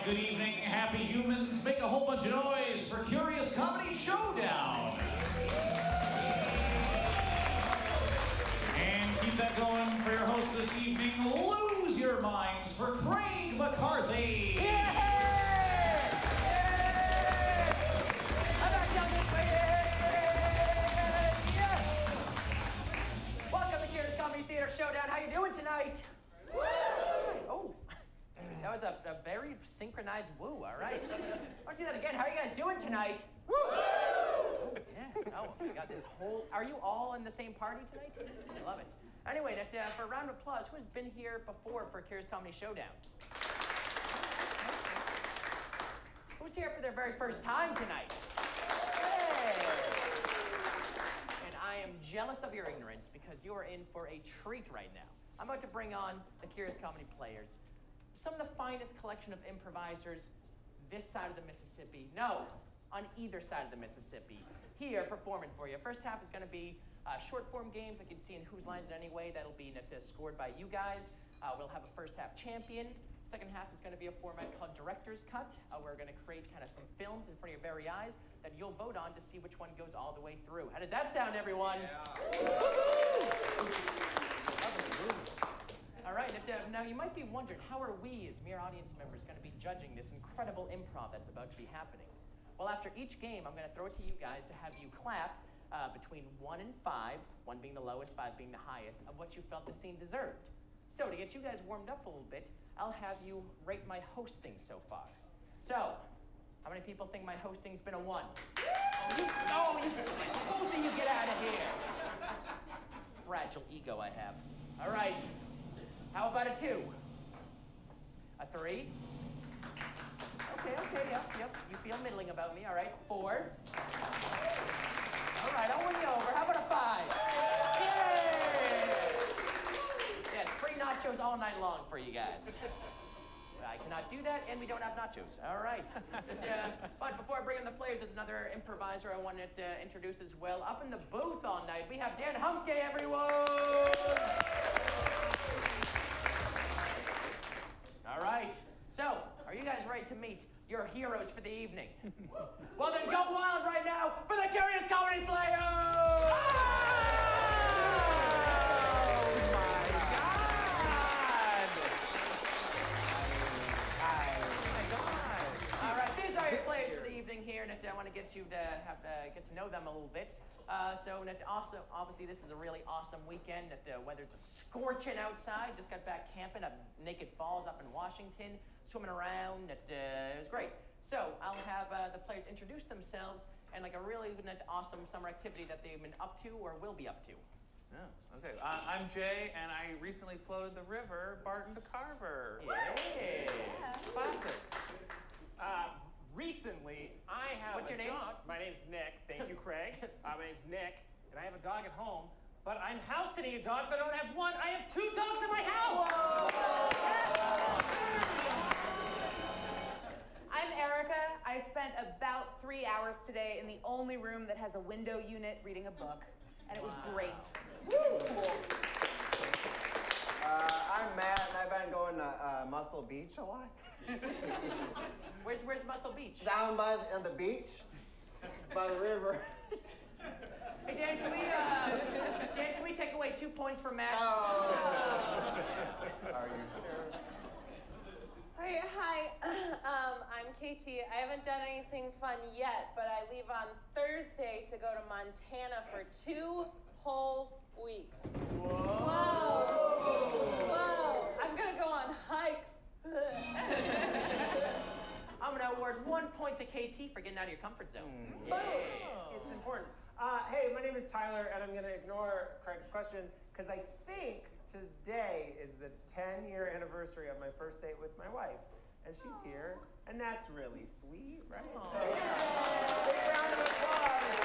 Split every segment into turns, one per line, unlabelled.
right, good evening, happy humans. Make a whole bunch of noise for Curious Comedy Showdown. And keep that going for your host this evening. Lose your minds for Craig McCarthy.
Yeah! How about y'all this way? Yes! Welcome to Curious Comedy Theater Showdown. How you doing tonight? Woo! Oh. That was a very synchronized woo, all right. Let's see that again. How are you guys doing tonight? Woo! Yes, oh, we got this whole... Are you all in the same party tonight? I love it. Anyway, for a round of applause, who's been here before for Curious Comedy Showdown? Who's here for their very first time tonight? Hey! And I am jealous of your ignorance because you are in for a treat right now. I'm about to bring on the Curious Comedy players. Some of the finest collection of improvisers this side of the Mississippi. No, on either side of the Mississippi. Here, performing for you. First half is going to be short form games like you'd see in Whose Lines It Anyway. That'll be scored by you guys. We'll have a first half champion. Second half is going to be a format called Director's Cut. We're going to create kind of some films in front of your very eyes that you'll vote on to see which one goes all the way through. How does that sound, everyone? Yeah. All right, now you might be wondering, how are we as mere audience members going to be judging this incredible improv that's about to be happening? Well, after each game, I'm going to throw it to you guys to have you clap between 1 and 5, 1 being the lowest, 5 being the highest, of what you felt the scene deserved. So to get you guys warmed up a little bit, I'll have you rate my hosting so far. So, how many people think my hosting's been a 1? Both of you get out of here. Fragile ego I have. All right. How about a 2? A 3? Okay, yep. You feel middling about me, all right. 4. All right, I'll win you over. How about a 5? Yay! Yes, free nachos all night long for you guys. I cannot do that, and we don't have nachos. All right. But before I bring in the players, there's another improviser I wanted to introduce as well. Up in the booth all night, we have Dan Humke, everyone! All right, so are you guys ready to meet your heroes for the evening? Well then go wild right now for the Curious Comedy Players! Oh my God! All right, these are your players for the evening here, and I want to get you to get to know them a little bit. Also, obviously, this is a really awesome weekend. Whether it's a scorching outside, just got back camping at Naked Falls up in Washington, swimming around. It was great. So I'll have the players introduce themselves and like a really awesome summer activity that they've been up to or will be up to.
Oh, okay. I'm Jay, and I recently floated the river, Barton to Carver.
Yeah.
Classic.
Recently, I have
What's your name?
dog. My name's Nick. Thank you, Craig. My name's Nick, and I have a dog at home. But I'm house sitting a dog, so I don't have one. I have 2 dogs in my house.
I'm Erica. I spent about 3 hours today in the only room that has a window unit reading a book, and it was great. Woo!
I'm Matt, and I've been going to Muscle Beach a lot.
Where's Muscle Beach?
Down on the beach, by the river.
Hey Dan, can we take away 2 points from Matt?
Oh. Are you sure?
All right, hi, I'm Katie. I haven't done anything fun yet, but I leave on Thursday to go to Montana for 2 whole weeks.
Whoa!
Whoa! I'm gonna go on hikes.
I'm gonna award 1 point to KT for getting out of your comfort zone. Yeah.
It's important. Hey, my name is Tyler, and I'm going to ignore Craig's question because I think today is the 10-year anniversary of my first date with my wife. And she's here, and that's really sweet, right? So, big round of applause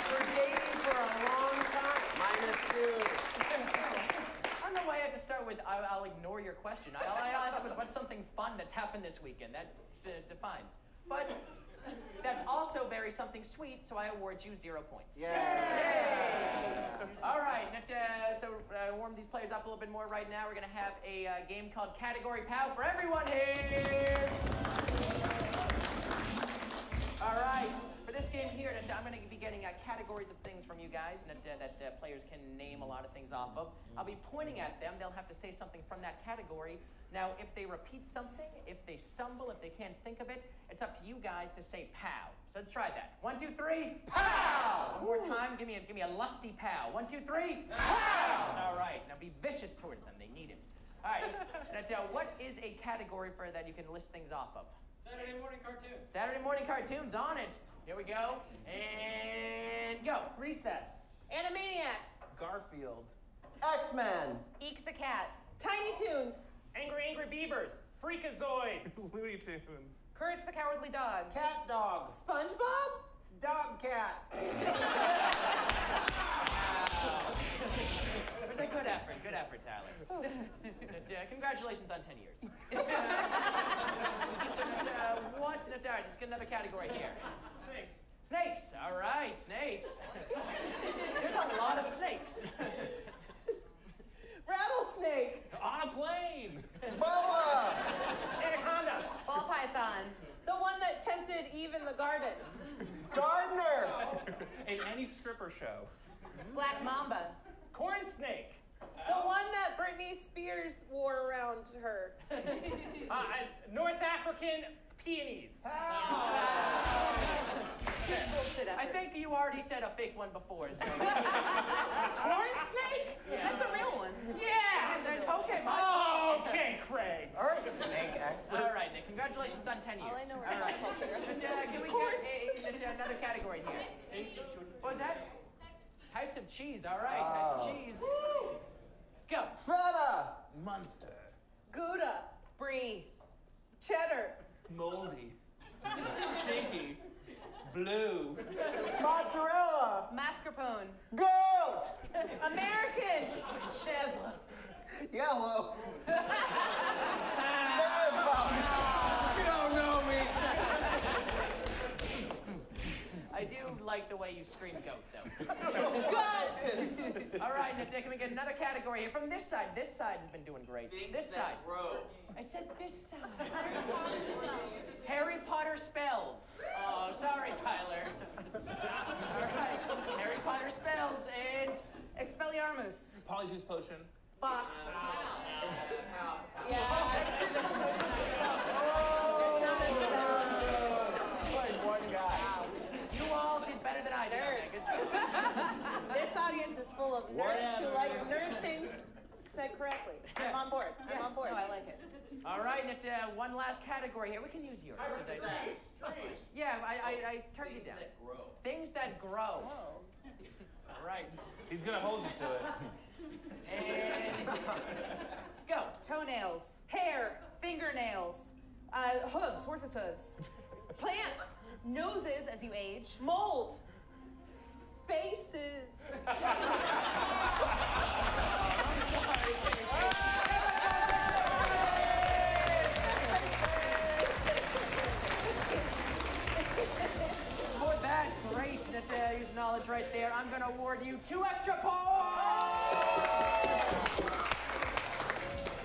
for dating for a long time.
-2.
I don't know why I have to start with, I'll ignore your question. I'll ask what's something fun that's happened this weekend. That defines. But that's also very something sweet, so I award you 0 points.
Yay!
Yay! All right, so warm these players up a little bit more right now. We're going to have a game called Category Pow for everyone here. categories of things from you guys that players can name a lot of things off of. I'll be pointing at them. They'll have to say something from that category. Now, if they repeat something, if they stumble, if they can't think of it, it's up to you guys to say pow. So let's try that. 1, 2, 3, pow! One more time. Give me a lusty pow. 1, 2, 3, pow! All right. Now be vicious towards them. They need it. All right. Now, what is a category for that you can list things off of?
Saturday morning cartoons.
Saturday morning cartoons, on it. Here we go. And go.
Recess.
Animaniacs.
Garfield.
X-Men.
Eek the cat.
Tiny Toons.
Angry Beavers. Freakazoid.
Looney Tunes.
Courage the Cowardly Dog.
Cat Dog.
SpongeBob.
Dog Cat.
It was a good effort. Good effort, Tyler. Congratulations on 10 years. What? All right, let's get another category here. Snakes. Snakes. All right, snakes. There's a lot of snakes.
Rattlesnake.
On a plane.
Boa.
Anaconda.
Ball python.
The one that tempted Eve in the garden.
Gardner.
In any stripper show.
Black mamba.
Corn snake.
The one that Britney Spears wore around her.
North African peonies.
Bullshit
I think you already said a fake one before. So.
Corn snake?
Yeah.
That's a real one.
Yeah. Okay, Mike.
Okay, Craig.
All right, snake expert.
All right, Nick. Congratulations on 10 years.
All I know are
All right.
culture references.
Can we get another category here? What was that? Types of cheese. All right, types of cheese. Go.
Feta.
Munster.
Gouda.
Brie.
Cheddar.
Moldy. Stinky. Blue.
Mozzarella.
Mascarpone.
Goat.
American.
Shiv.
Yellow. You don't know me.
I do like the way you scream goat, though.
Goat.
All right, Nick, can we get another category here from this side? This side has been doing great. This side.
Grow.
I said this side. Harry Potter spells. Oh, sorry, Tyler. All right, Harry Potter spells and
Expelliarmus.
Polyjuice potion.
Box.
Yeah, that's true. That's a motion of stuff.
It's not a spell.
Like one guy.
you all did better than I did.
Nerds. This audience is full of nerds who like nerd things said correctly. I'm on board. I'm on board.
No, I like it.
All right, Nick, one last category here. We can use yours. Yeah, I turned you down. Things that grow. All right.
He's gonna hold you to it.
And go.
Toenails.
Hair.
Fingernails. Hooves. Horses' hooves.
Plants.
Noses as you age.
Mold. Faces.
For that great use knowledge right there, I'm going to award you 2 extra points!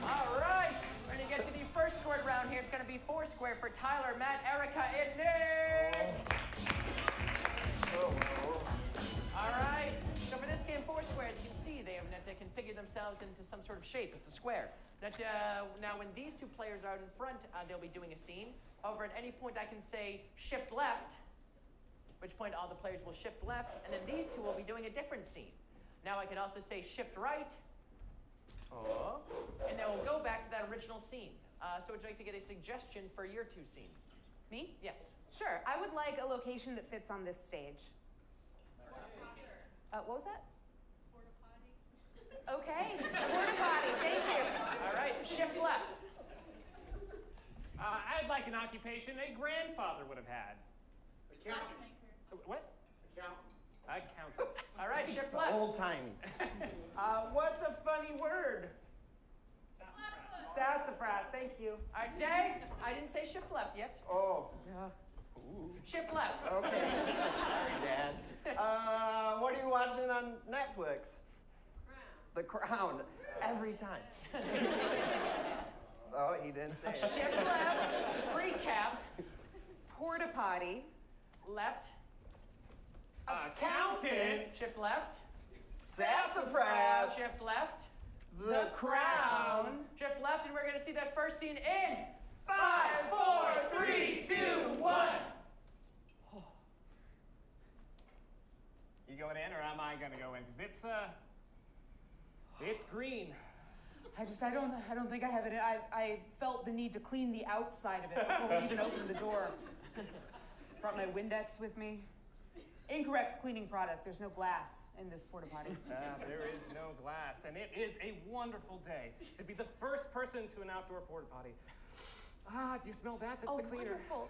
All right, we're going to get to the first squared round here. It's going to be 4 square for Tyler, Matt, Erica, and Nick! All right, so for this game, 4 squares, you can see they configure themselves into some sort of shape. It's a square. Now, when these 2 players are in front, they'll be doing a scene. However, at any point, I can say shift left, at which point all the players will shift left, and then these 2 will be doing a different scene. Now, I can also say shift right, and then we'll go back to that original scene. So would you like to get a suggestion for your 2 scenes?
Me?
Yes.
Sure. I would like a location that fits on this stage. What was that? Okay. Porta potty. Thank you.
All right, shift left.
I'd like an occupation a grandfather would have had.
Accountant.
What?
Accountant.
Accountant.
All right, shift left.
Old timey.
What's a funny word? Sassafras. Thank you.
All right, Dave, I didn't say shift left yet.
Oh.
Shift left.
Okay. Sorry, Dad. What are you watching on Netflix? The Crown. Every time. Oh, he didn't say it.
Shift left. Recap.
Porta potty.
Left.
Accountant.
Shift left.
Sassafras.
Shift left.
The crown.
Shift left, and we're gonna see that first scene in 5, 4, 3, 2, 1.
You going in or am I gonna go in? Because it's green.
I don't think I have it. I felt the need to clean the outside of it before we even opened the door. Brought my Windex with me. Incorrect cleaning product. There's no glass in this porta potty.
There is no glass, and it is a wonderful day to be the first person to an outdoor porta potty. Do you smell that? That's the cleaner.
Wonderful.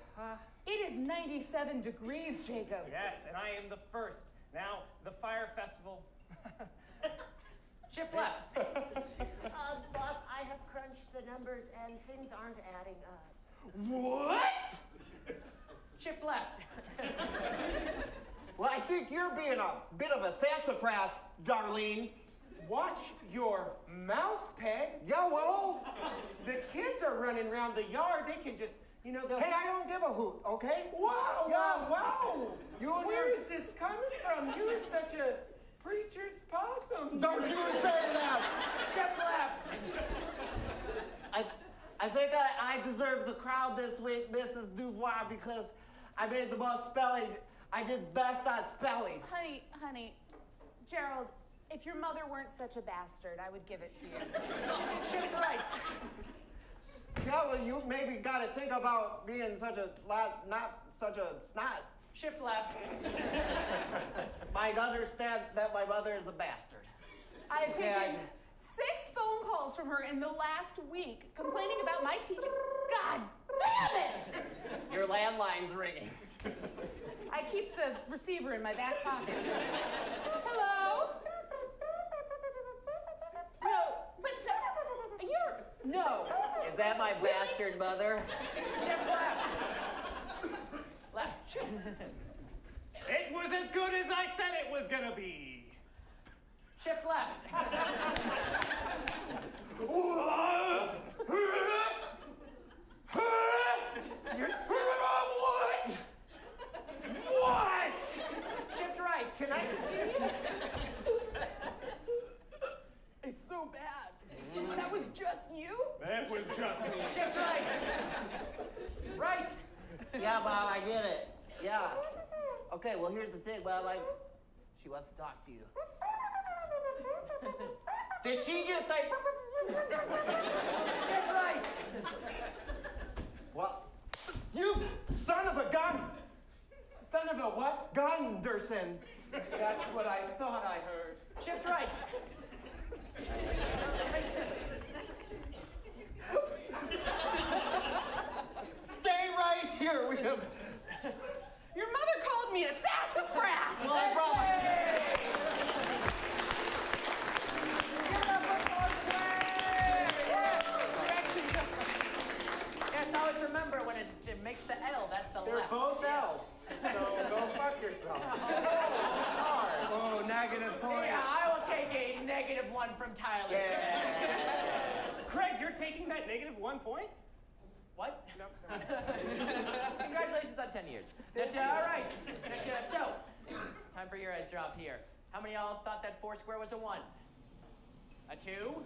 It is 97 degrees, Jacob.
Yes, and I am the first. Now, the fire festival.
Shift left.
Boss, I have crunched the numbers and things aren't adding up.
What?
Shift left.
Well, I think you're being a bit of a sassafras, Darlene.
Watch your mouth, Peg.
Yeah, well.
The kids are running around the yard. They can just, they'll...
Hey, I don't give a hoot, okay?
Wow,
Yeah.
wow.
You and
Where
your-
is this coming from? You are such a preacher's possum.
Don't you say that.
Shift left.
I think I deserve the crowd this week, Mrs. Dubois, because I made the most spelling. I did best on spelling.
Honey, Gerald, if your mother weren't such a bastard, I would give it to you.
Shift right.
Yeah, well, you maybe got to think about being not such a snot.
Shift left.
Might understand that my mother is a bastard.
I have taken
Yeah,
6 phone calls from her in the last week complaining about my teaching. God damn it!
Your landline's ringing.
I keep the receiver in my back pocket. Hello? No, but no.
Is that my bastard mother?
Shift left. Left.
It was as good as I said it was gonna be.
Shift left.
You're still about what?
Shift right.
Can I continue?
It's so bad. That was just you?
That was just me.
Shift right. Right.
Yeah, Bob, I get it. Yeah. Okay, well, here's the thing, Bob. She wants to talk to you. Did she just say...
Shift right.
Well, you son of a gun!
Son of a what?
Gunderson.
That's what I thought I heard.
Shift right.
Stay right here. We have...
Your mother called me a sassafras!
Well, I brought my...
Yes, always remember when it makes the L, that's the
They're
left.
both L's, so go fuck yourself. Sorry. Oh, negative point.
Yeah, I will take a -1 from Tyler.
Yeah.
Craig, you're taking that -1 point?
What?
No.
Congratulations on 10 years. All right. So, time for your guys' job here. How many of y'all thought that 4 square was a 1? A 2?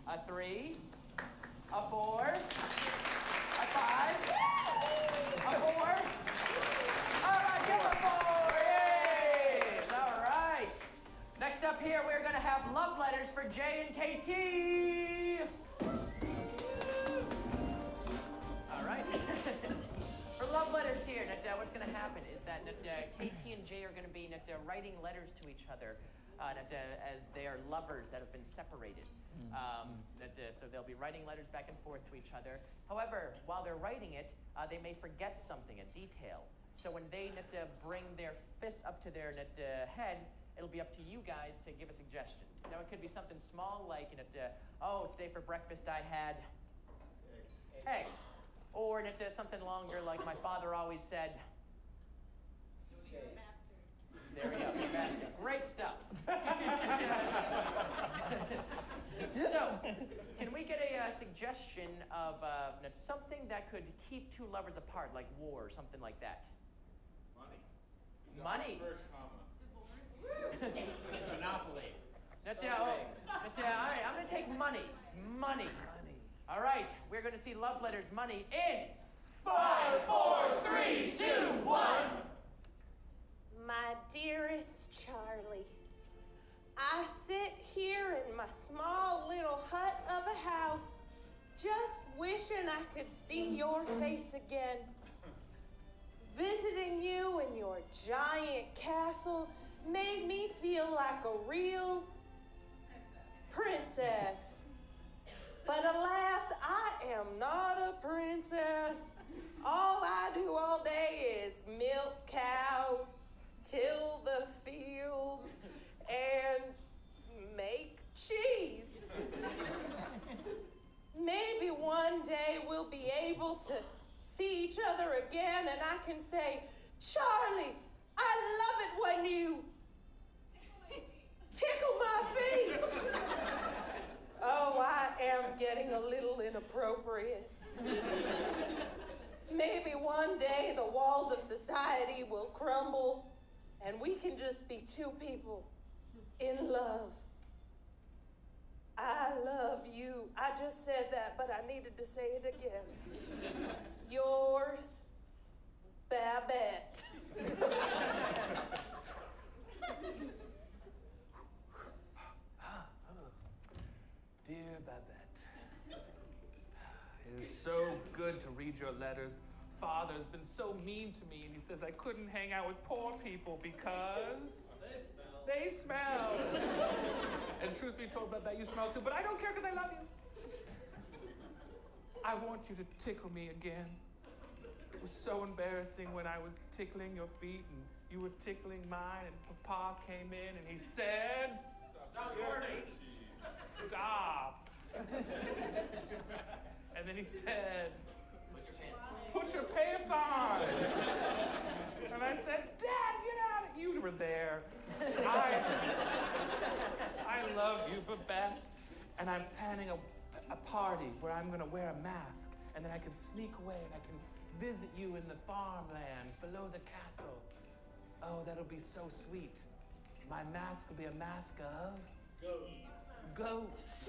A 3? A 4? A 5? A 4? All right, give a 4! Yay! All right. Next up here, we're going to have love letters for Jay and KT. All right. For love letters here, what's going to happen is that KT and Jay are going to be writing letters to each other as they are lovers that have been separated. So they'll be writing letters back and forth to each other. However, while they're writing it, they may forget something, a detail. So when they bring their fists up to their head, it'll be up to you guys to give a suggestion. Now it could be something small like, oh, today for breakfast I had eggs. Or something longer like my father always said. There we go. Great stuff. So, can we get a suggestion of something that could keep 2 lovers apart, like war or something like that? Money.
First comma.
Monopoly.
All right, I'm gonna take money. Money. All right, we're gonna see love letters money in 5, 4, 3, 2, 1.
My dearest Charlie, I sit here in my small little hut of a house, just wishing I could see your face again. Visiting you in your giant castle made me feel like a real princess. But alas, I am not a princess. All I do all day is milk cows, till the fields, and make cheese. Maybe one day we'll be able to see each other again and I can say, Charlie, I love it when you tickle my feet. Oh, I am getting a little inappropriate. Maybe one day the walls of society will crumble and we can just be two people in love. I love you. I just said that, but I needed to say it again. Yours, Babette.
Dear Babette, it is so good to read your letters. Father's been so mean to me, and he says I couldn't hang out with poor people because they smell. And truth be told, Babette, you smell too, but I don't care because I love you. I want you to tickle me again. It was so embarrassing when I was tickling your feet and you were tickling mine, and Papa came in and he said,
Stop recording.
Stop. And then he said, put your pants on. And I said, Dad, get out. You were there. I love you, Babette. And I'm planning a party where I'm gonna wear a mask, and then I can sneak away and I can visit you in the farmland below the castle. Oh, that'll be so sweet. My mask will be a mask of goats.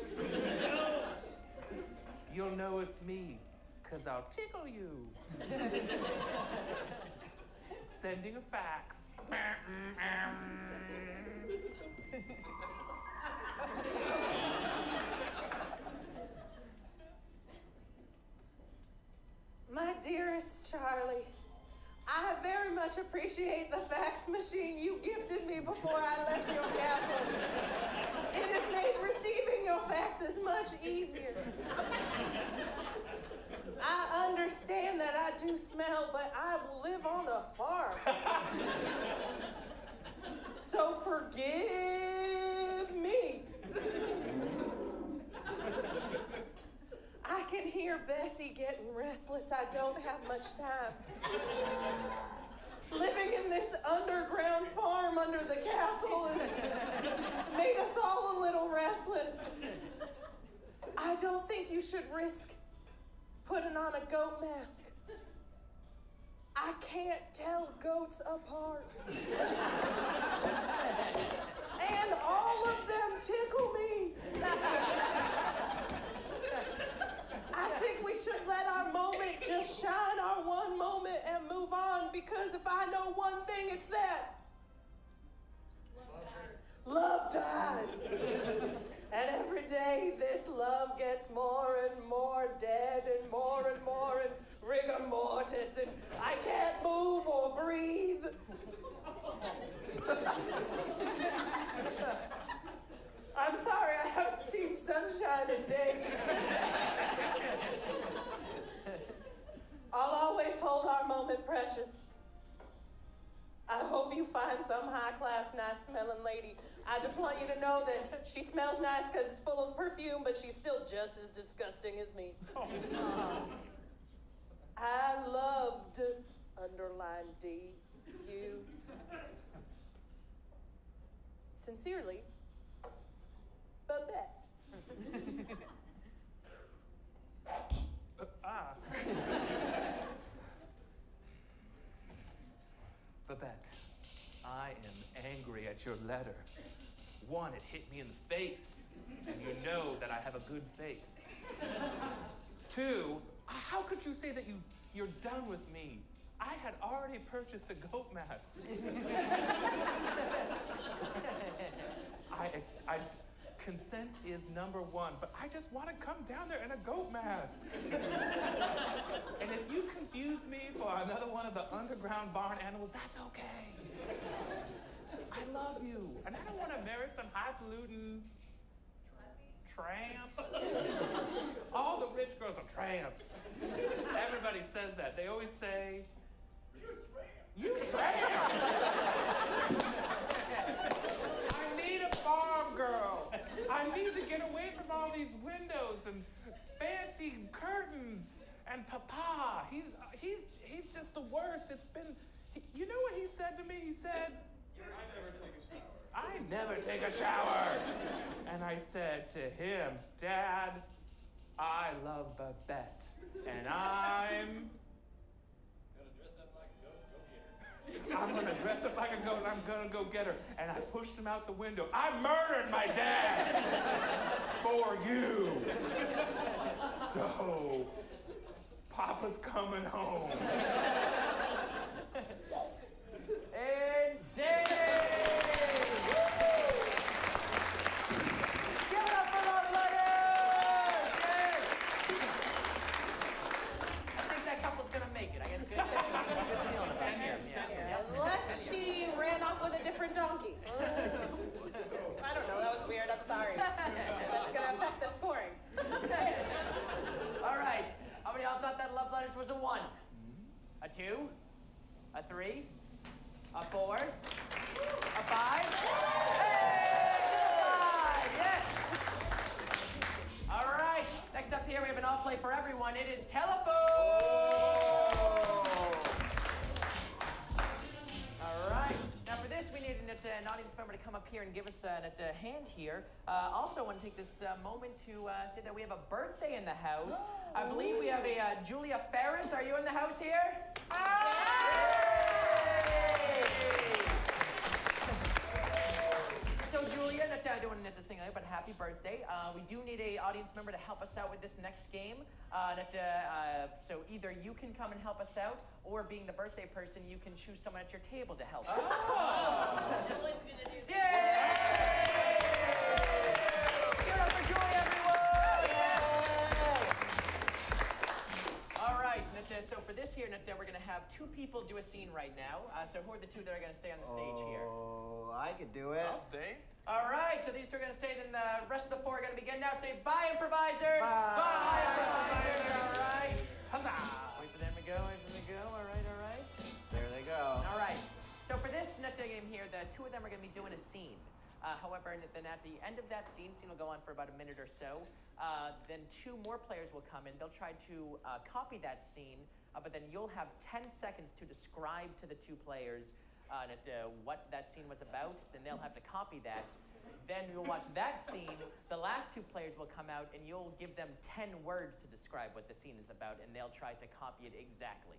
You'll know it's me, because I'll tickle you. Sending a fax.
My dearest Charlie, I very much appreciate the fax machine you gifted me before I left your castle. It has made receiving your faxes much easier. I understand that I do smell, but I live on a farm. So forgive me. I can hear Bessie getting restless. I don't have much time. Living in this underground farm under the castle has made us all a little restless. I don't think you should risk putting on a goat mask. I can't tell goats apart. And all of them tickle me. I think we should let our moment just shine, our one moment, and move on, because if I know one thing, it's that. Love dies. And every day, this love gets more and more dead and more rigor mortis, and I can't move or breathe. I'm sorry, I haven't seen sunshine in days. I'll always hold our moment precious. I hope you find some high-class, nice-smelling lady. I just want you to know that she smells nice because it's full of perfume, but she's still just as disgusting as me. I loved, underline D, you. Sincerely, Babette.
Babette, at your letter. One, it hit me in the face, and you know that I have a good face. Two, how could you say that you're done with me? I had already purchased a goat mask. Consent is number one, but I just want to come down there in a goat mask. And if you confuse me for another one of the underground barn animals, that's okay. I love you, and I don't want to marry some highfalutin tramp. All the rich girls are tramps. Everybody says that. They always say, "You tramp." I need a farm girl. I need to get away from all these windows and fancy curtains. And Papa, he's just the worst. It's been, you know what he said to me? He said, I never take a shower. And I said to him, Dad, I love Babette, and I'm gonna dress up like a goat and I'm gonna go get her. And I pushed him out the window. I murdered my dad for you. So, Papa's coming home.
Insane! Give it up for those letters! Yes! I think that couple's gonna make it. I get a good feeling about it.
Unless she ran off with a different donkey. I don't know, that was weird, I'm sorry. That's gonna affect the scoring.
All right. How many of y'all thought that love letters was a 1? A 2? A 3? A 4? A 5? Hey! 5! Yes! All right. Next up here, we have an all play for everyone. It is telephone! All right. Now for this, we need an audience member to come up here and give us a hand here. Also, I want to take this moment to say that we have a birthday in the house. I believe we have a Julia Ferris. Are you in the house here? So Julia, not doing it to sing, but happy birthday. We do need an audience member to help us out with this next game. So either you can come and help us out, or being the birthday person, you can choose someone at your table to help.
Nobody's gonna do this.
Yay! Give it up for Julia, everyone! All right, so for this here, we're going to have 2 people do a scene right now. So who are the 2 that are going to stay on the stage here?
Oh, I could do it.
I'll stay.
All right, so these 2 are going to stay, then the rest of the 4 are going to begin now. Say bye, improvisers!
Bye.
Bye, improvisers! All right. Huzzah! Wait for them to go, wait for them to go. All right.
There they go.
All right. So for this game here, the 2 of them are going to be doing a scene. However, then at the end of that scene will go on for about a minute or so. Then 2 more players will come in. They'll try to copy that scene, but then you'll have 10 seconds to describe to the 2 players what that scene was about. Then they'll have to copy that. Then you'll watch that scene. The last 2 players will come out, and you'll give them 10 words to describe what the scene is about, and they'll try to copy it exactly.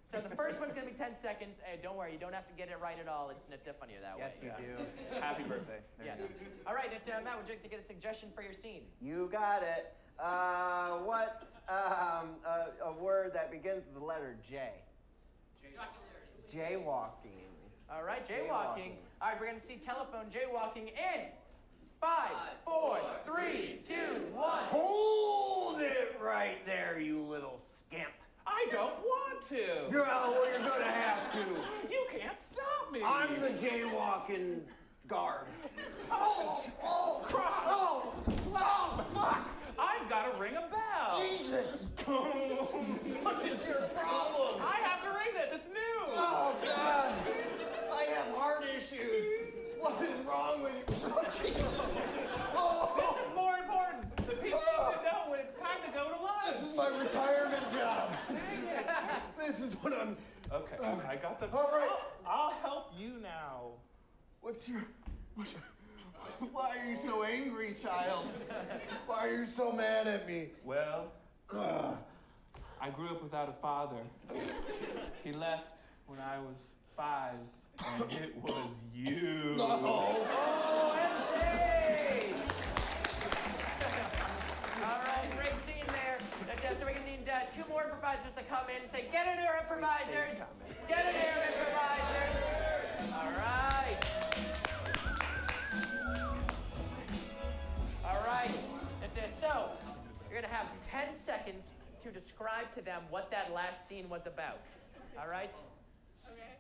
So the first one's going to be 10 seconds. Don't worry, you don't have to get it right at all. It's not funnier that way.
Yes, you do.
Happy birthday.
Yes. All right, Matt, would you like to get a suggestion for your scene?
You got it. What's a word that begins with the letter J? Jaywalking.
All right, jaywalking. All right, we're going to see telephone jaywalking in 5, 4, 3, 2, 1.
Hold it right there, you little skimp.
I don't want to.
Well, you're gonna have to.
You can't stop me.
I'm the jaywalking guard. Oh,
Fuck! I've got to ring a bell.
Jesus! What is your problem?
I have to ring this. It's new.
Oh, God. I have heart issues. What is wrong with you? Oh, Jesus. Oh.
This is more important. The people need to know when it's time to go to lunch.
This is my retirement job.
Dang it.
This is what I'm...
Okay, I got the...
All right.
I'll help you now.
Why are you so angry, child? Why are you so mad at me?
Well, I grew up without a father. He left when I was 5. And it was you.
Oh, MC! All right, great scene there. So we're going to need 2 more improvisers to come in and say, get in here, improvisers! Get in here, improvisers! All right. All right. So, you're going to have 10 seconds to describe to them what that last scene was about. All right?
Okay.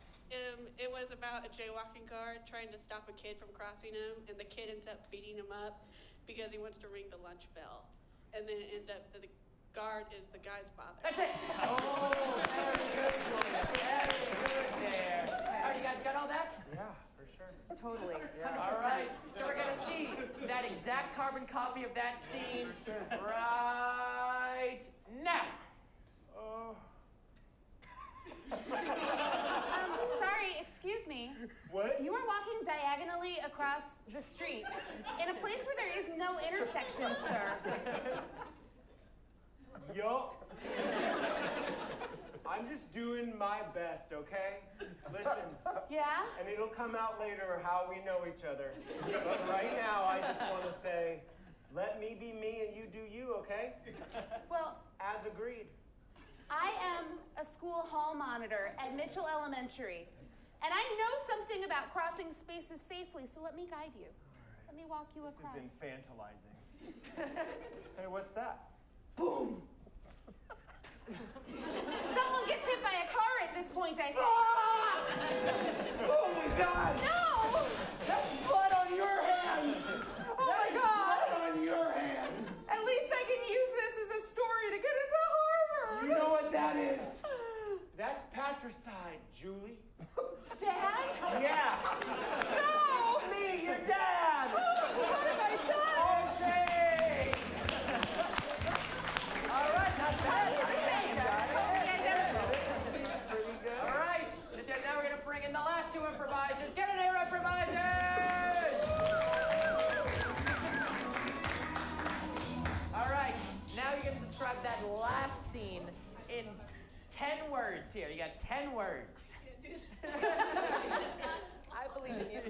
It was about a jaywalking guard trying to stop a kid from crossing him, and the kid ends up beating him up because he wants to ring the lunch bell. And then it ends up that the guard is the guy's father.
That's it! Oh, very good, Julia. Very good there. All right, you guys got all that?
Yeah, for sure.
Totally. 100%.
All right, so we're going to see that exact carbon copy of that scene right now.
Sorry, excuse me.
What?
You are walking diagonally across the street in a place where there is no intersection, sir.
Yo. I'm just doing my best, okay? Listen.
Yeah?
And it'll come out later how we know each other. But right now, I just want to say, let me be me and you do you, okay?
Well,
As agreed.
I am a school hall monitor at Mitchell Elementary, and I know something about crossing spaces safely, so let me guide you. Let me walk you across.
This is infantilizing. Hey, what's that?
Boom! Someone gets hit by a car at this point, I think.
Ah! Oh my God!
No!
That's blood on your hands!
Oh my God!
Blood on your hands!
At least I can use this as a story to get into Harvard!
You know what that is? That's patricide, Julie.
Dad?
Yeah.
No!
It's me, your dad!
What have I done?
All right, not bad.
Pretty good.
All right, now we're going to bring in the last 2 improvisers. Get in here, improvisers! All right, now you're going to describe that last scene in 10 words here. You got 10 words.
I believe in you.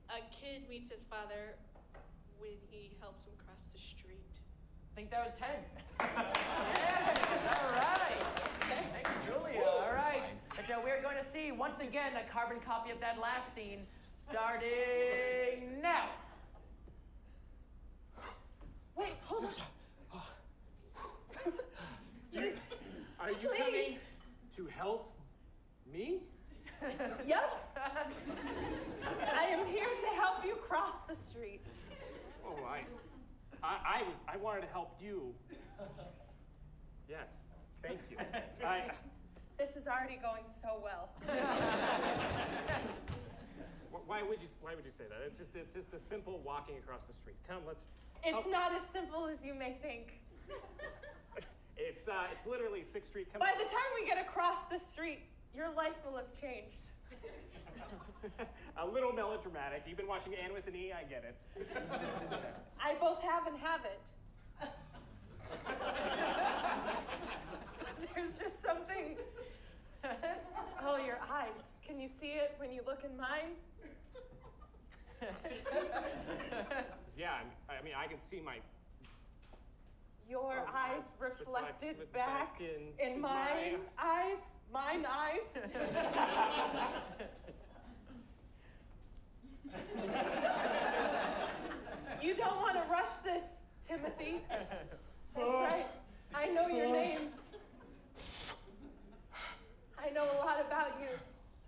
A kid meets his father when he helps him cross the street.
I think that was 10. Yes, all right. Thanks, Julia. All right. And so we're going to see, once again, a carbon copy of that last scene, starting now.
Wait, hold on.
Are you coming to help me?
Yep. I am here to help you cross the street.
Oh, I wanted to help you. Yes, thank you.
This is already going so well.
Why would you say that? It's just a simple walking across the street. Come, let's.
It's not as simple as you may think.
It's literally 6th Street. Come
By the time we get across the street, your life will have changed.
A little melodramatic. You've been watching Anne with an E, I get it.
I both have and haven't. But there's just something. Oh, your eyes. Can you see it when you look in mine?
Yeah, I mean, I can see my.
Your eyes reflected back in mine eyes. Mine eyes. You don't want to rush this, Timothy. That's right. I know your name. I know a lot about you.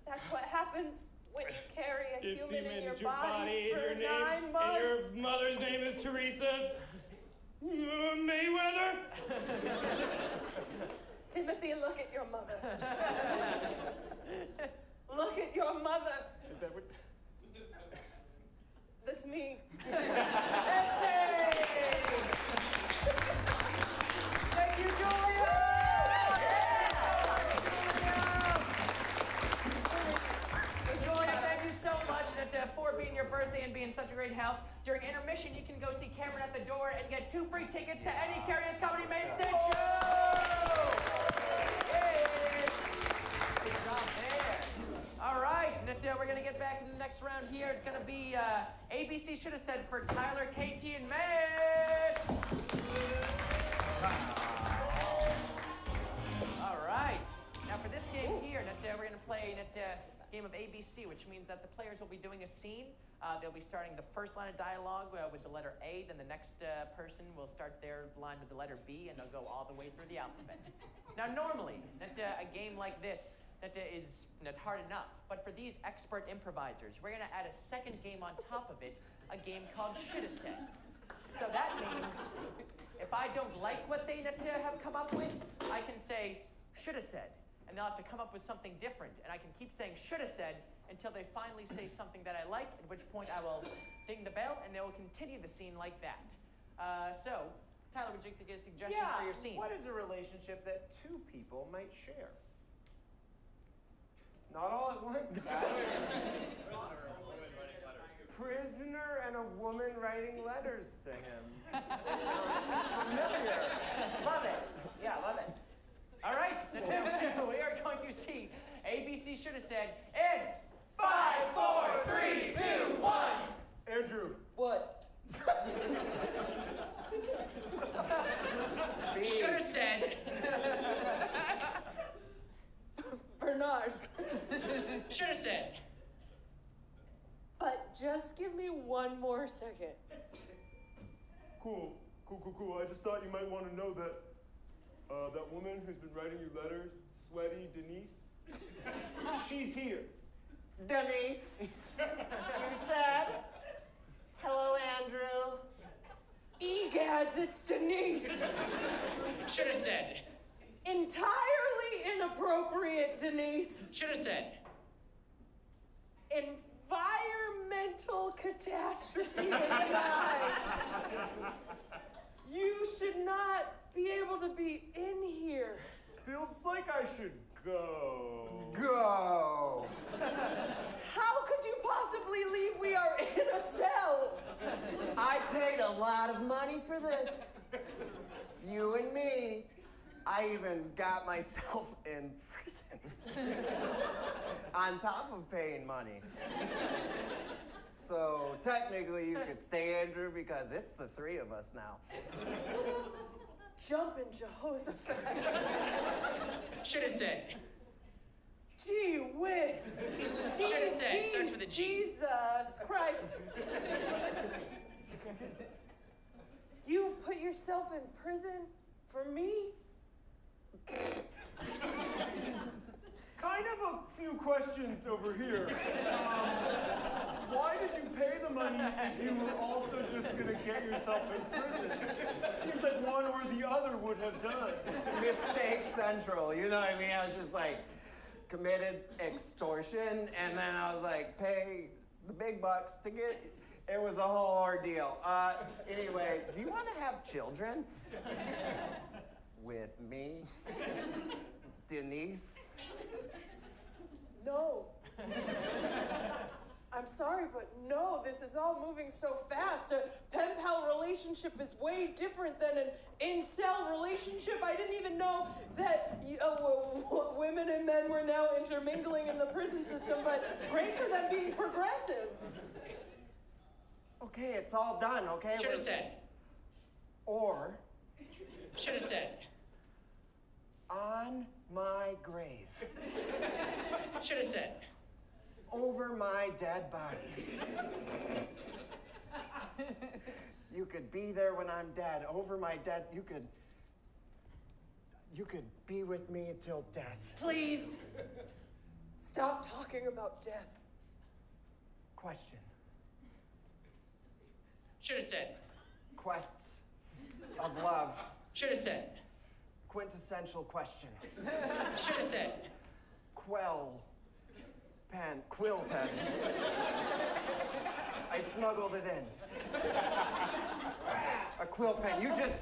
That's what happens when you carry a human in your body for 9 months.
And your mother's name is Teresa Mayweather.
Timothy, look at your mother. Look at your mother.
Is that what?
That's me.
That's it! Thank you, Julia! Julia, thank you so much for being your birthday and being such a great help. During intermission, you can go see Cameron at the door and get 2 free tickets to any Curious Comedy Main Stage show! Yay! Good job there. next round here, it's gonna be ABC should have said for Tyler, KT, and Matt. All right. Now for this game here, we're gonna play a game of ABC, which means that the players will be doing a scene. They'll be starting the first line of dialogue with the letter A, then the next person will start their line with the letter B, and they'll go all the way through the alphabet. Now normally, a game like this is hard enough, but for these expert improvisers, we're gonna add a second game on top of it, a game called Shoulda Said. So that means if I don't like what they have come up with, I can say shoulda said, and they'll have to come up with something different, and I can keep saying shoulda said until they finally say something that I like, at which point I will ding the bell, and they will continue the scene like that. So, Tyler, would you like to get a suggestion for your scene?
What is a relationship that two people might share? Not all at once, guys. Prisoner and a woman writing letters to him. Familiar. Love it. Yeah, love it.
All right, we are going to see ABC should have said in 5, 4, 3, 2, 1.
Andrew.
What?
Should have said.
Bernard.
Should have said.
But just give me one more second.
Cool. I just thought you might want to know that that woman who's been writing you letters, Sweaty Denise, she's here.
Denise, you said? Hello, Andrew.
Egads, it's Denise.
Should have said.
Entirely inappropriate, Denise.
Should have said.
Environmental catastrophe is nigh. You should not be able to be in here.
Feels like I should go.
Go.
How could you possibly leave? We are in a cell.
I paid a lot of money for this. You and me. I even got myself in prison. On top of paying money. So technically you could stay, Andrew, because it's the three of us now.
Jumpin' Jehoshaphat.
Should have said.
Gee whiz.
Should have said. Starts with a G.
Jesus Christ. You put yourself in prison for me?
Kind of a few questions over here. Why did you pay the money if you were also just gonna get yourself in prison? Seems like one or the other would have done.
Mistake central, you know what I mean? I was just like, committed extortion, and then I was like, pay the big bucks to get, it was a whole ordeal. Anyway, do you want to have children? With me? Denise?
No. I'm sorry, but no, this is all moving so fast. A pen pal relationship is way different than an incel relationship. I didn't even know that women and men were now intermingling in the prison system, but great for them being progressive.
Okay, it's all done, okay?
Should have said.
Or.
Should have said.
On my grave.
Should have said.
Over my dead body. You could be there when I'm dead. Over my dead, you could be with me until death.
Please, stop talking about death.
Question.
Should have said.
Quests of love.
Should have said.
Quintessential question.
Should have said.
Quill pen. I smuggled it in. A quill pen. You just.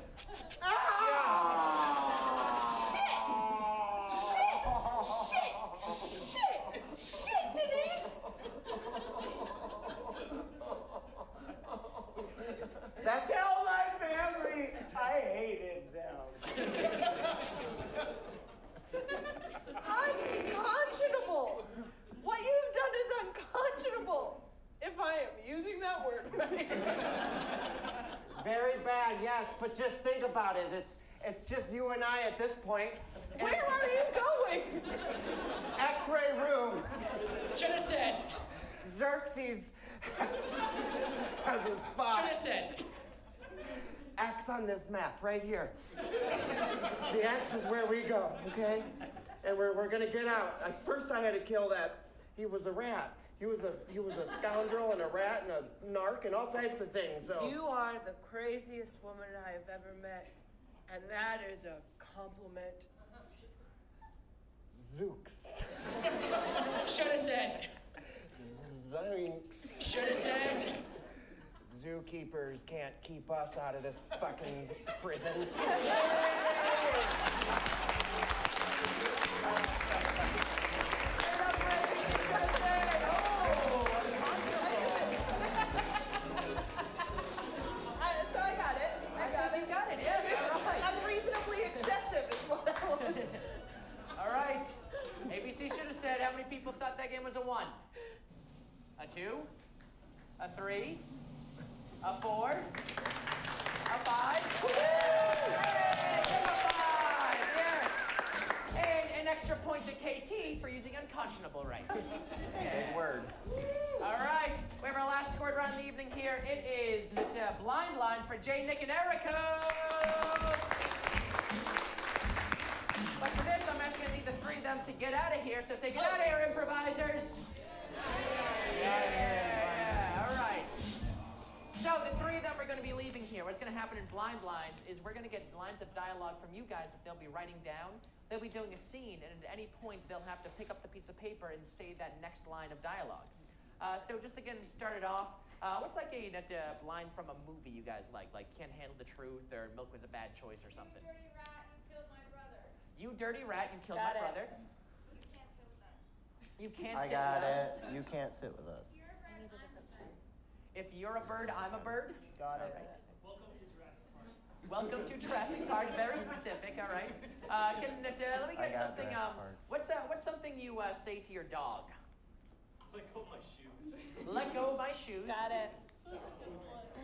Shit, Denise!
Tell my family I hated them.
Unconscionable! What you have done is unconscionable!
Yes, but just think about it. It's just you and I at this point.
Where are you going?
X-ray room.
Should have said.
Xerxes has a spot.
Should have said.
X on this map, right here. The X is where we go, okay? And we're gonna get out. First I had to kill that. He was a rat. He was a scoundrel and a rat and a narc and all types of things, so.
You are the craziest woman I have ever met, and that is a compliment.
Zooks.
Should have said.
Zinks.
Should have said.
Zookeepers can't keep us out of this fucking prison.
So I got it.
You got it, yes, all right.
Unreasonably excessive is what I wanted.
All right. ABC should have said how many people thought that game was a 1? A 2? A 3? A 4? A 5? Woo! Hey, a 5, yes. And an extra point to KT for using unconscionable right. Okay.
Big word.
All right, we have our last scored round of the evening here. It is the blind lines for Jay, Nick, and Erica. But for this, I'm actually gonna need the 3 of them to get out of here. So say, get out of here, improvisers. Yeah. All right. So the 3 of them are going to be leaving here. What's going to happen in blind lines is we're going to get lines of dialogue from you guys that they'll be writing down. They'll be doing a scene, and at any point they'll have to pick up the piece of paper and say that next line of dialogue. So just to get started off, what's like a line from a movie you guys like Can't Handle the Truth, or Milk Was a Bad Choice, or something? You dirty rat, you killed my brother. You can't sit with us. You can't sit with us.
I got it. You can't sit with us.
If you're a bird, I'm a bird.
Got it.
Right. Welcome to Jurassic Park. Very specific. All right. Let me get something. What's something you say to your dog?
Let go of my shoes.
Let go of my shoes.
Got it.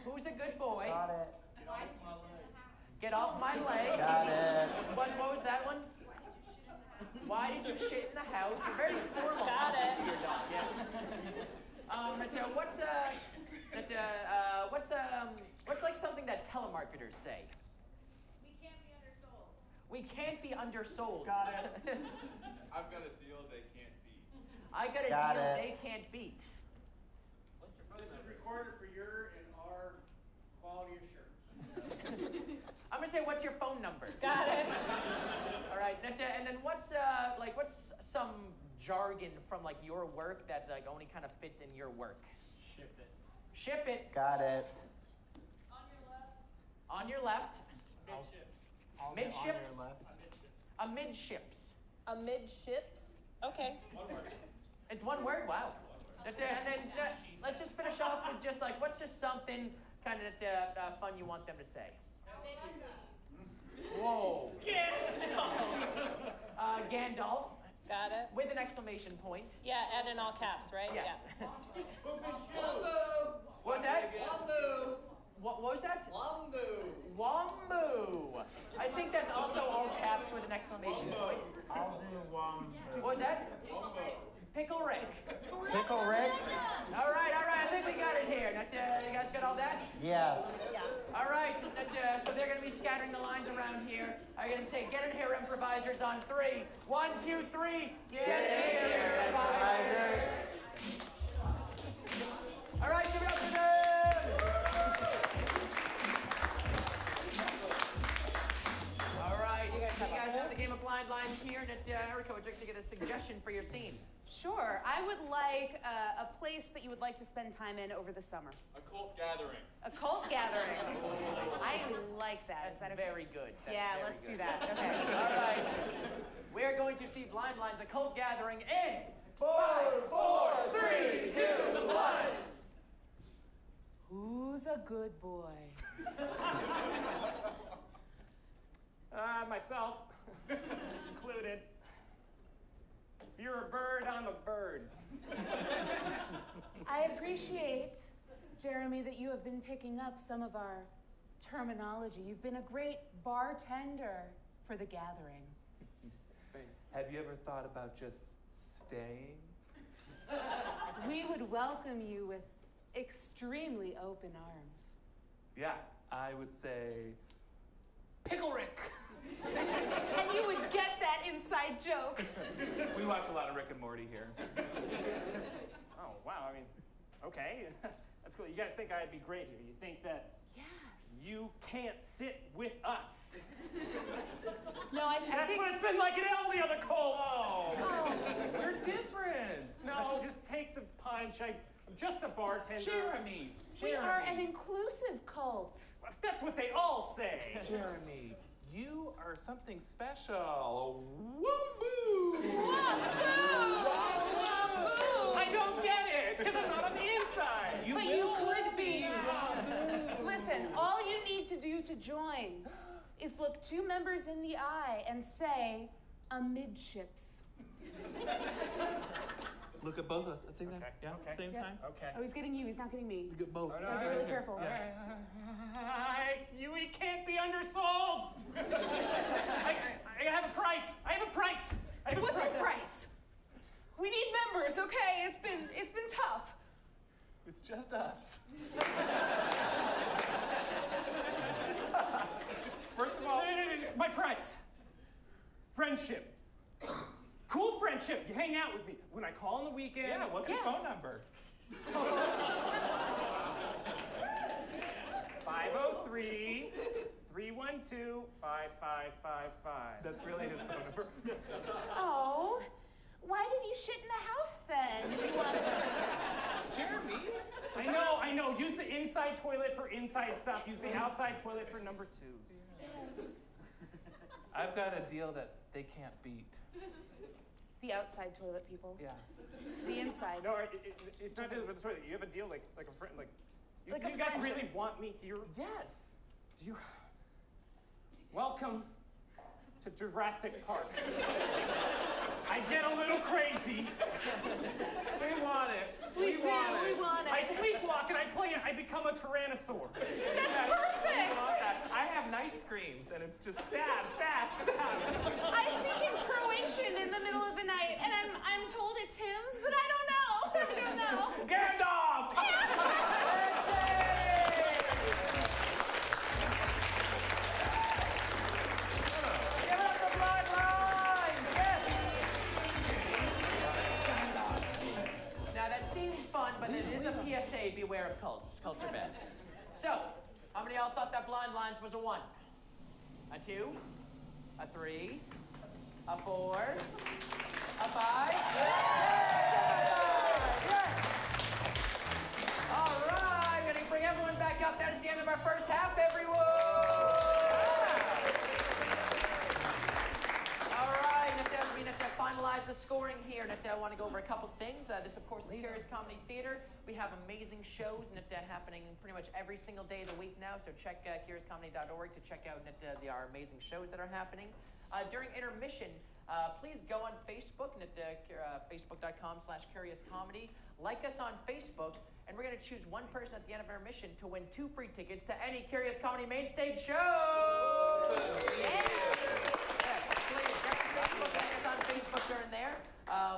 Who's a good boy?
Got it.
Get off my leg.
Got it.
What was that one? Why did you shit in the house? You're very formal.
Got it.
To your dog, yes. What's like something that telemarketers say? We can't be undersold.
Got it.
I've got a deal they can't beat.
I got a
Got
deal
it.
they can't beat.
This is recorded for your and our quality assurance.
I'm gonna say, what's your phone number?
Got it.
All right, and then what's some jargon from like your work that like only kind of fits in your work?
Ship it.
Ship it.
Got it.
On your left.
Midships.
Midships. Amidships.
Amidships. Okay.
One word.
It's one word. Wow. And then let's just finish off with just like what's just something kind of fun you want them to say. Whoa. Gandalf.
Got it.
With an exclamation point.
Yeah, and in all caps, right?
Yes.
Yeah.
What was that? What was that? Wombu. I think that's also all caps with an exclamation point.
I'll do Wombu.
What was that? Pickle Rick.
Pickle Rick?
All right. I think we got it here. You guys got all that?
Yes.
Yeah.
All right. So they're going to be scattering the lines around here. I'm going to say, get in here, improvisers, on 3. 1, 2, 3. Get in here, improvisers. All right, give it up to them. All right. You guys have the game of blind lines here. And Erica, would you like to get a suggestion for your scene?
Sure. I would like a place that you would like to spend time in over the summer.
A cult gathering.
A cult gathering. I like that.
That's very good. That's
yeah,
very
let's
good.
do that. Okay.
All right. We're going to see Blind Lines, a cult gathering in 5, 4, 3, 2, 1.
Who's a good boy?
Myself included. If you're a bird, I'm a bird.
I appreciate, Jeremy, that you have been picking up some of our terminology. You've been a great bartender for the gathering.
Have you ever thought about just staying?
We would welcome you with extremely open arms.
Yeah, I would say Pickle Rick.
And you would get that inside joke.
We watch a lot of Rick and Morty here.
Oh, wow, I mean, okay. That's cool. You guys think I'd be great here? You think that you can't sit with us?
No, I
That's
think...
what it's been like in all the other cults.
Oh, we're different.
No, just take the punch. I'm just a bartender.
Jeremy.
We are an inclusive cult.
That's what they all say.
Jeremy, you are something special. Woo-boo!
I don't get it, because I'm not on the inside.
But you could be. Listen, all you need to do to join is look two members in the eye and say, amidships.
Look at both of us at the same time. Yeah, same time.
Okay.
Oh, he's getting you. He's not getting me.
Look at both.
You have to be really careful.
We can't be undersold. I have a price. I have a price.
What's your price? We need members, okay? It's been tough.
It's just us.
First of all, my price. Friendship. Cool friendship. You hang out with me. When I call on the weekend.
Yeah, what's your phone number?
503-312-5555.
That's really his phone number.
Oh, why did you shit in the house then? You wanted to...
Jeremy? I know. Use the inside toilet for inside stuff. Use the outside toilet for number twos.
Yes.
I've got a deal that they can't beat.
The outside toilet people.
Yeah.
The inside.
No, it's not just with the toilet. You have a deal like a friend, like you
Like a
guys
friendship.
really want me here?
Yes.
Do you? Welcome to Jurassic Park. I get a little crazy.
We want it.
We want it.
I sleepwalk and I become a tyrannosaur.
That's perfect.
I have night screams, and it's just stab, stab, stab.
I speak in Croatian in the middle of the night, and I'm told it's hymns, but I don't know.
Gandalf! Give up the blood lines! Yes!
Now that seems fun, but it is a PSA, beware of cults. Cults are bad. So, how many of y'all thought that blind lines was a 1? A 2? A 3? A 4? A 5? Yes! All right, gonna bring everyone back up. That is the end of our first half, everyone! All right, Natal, we need to finalize the scoring here. Natal, I want to go over a couple things. This, of course, is Curious Comedy Theater. We have amazing shows happening pretty much every single day of the week now, so check curiouscomedy.org to check out our amazing shows that are happening. During intermission, please go on Facebook, facebook.com/curiouscomedy. Like us on Facebook, and we're going to choose one person at the end of intermission to win 2 free tickets to any Curious Comedy main stage show! Yeah! Yes, please, get on Facebook, like us on Facebook during there.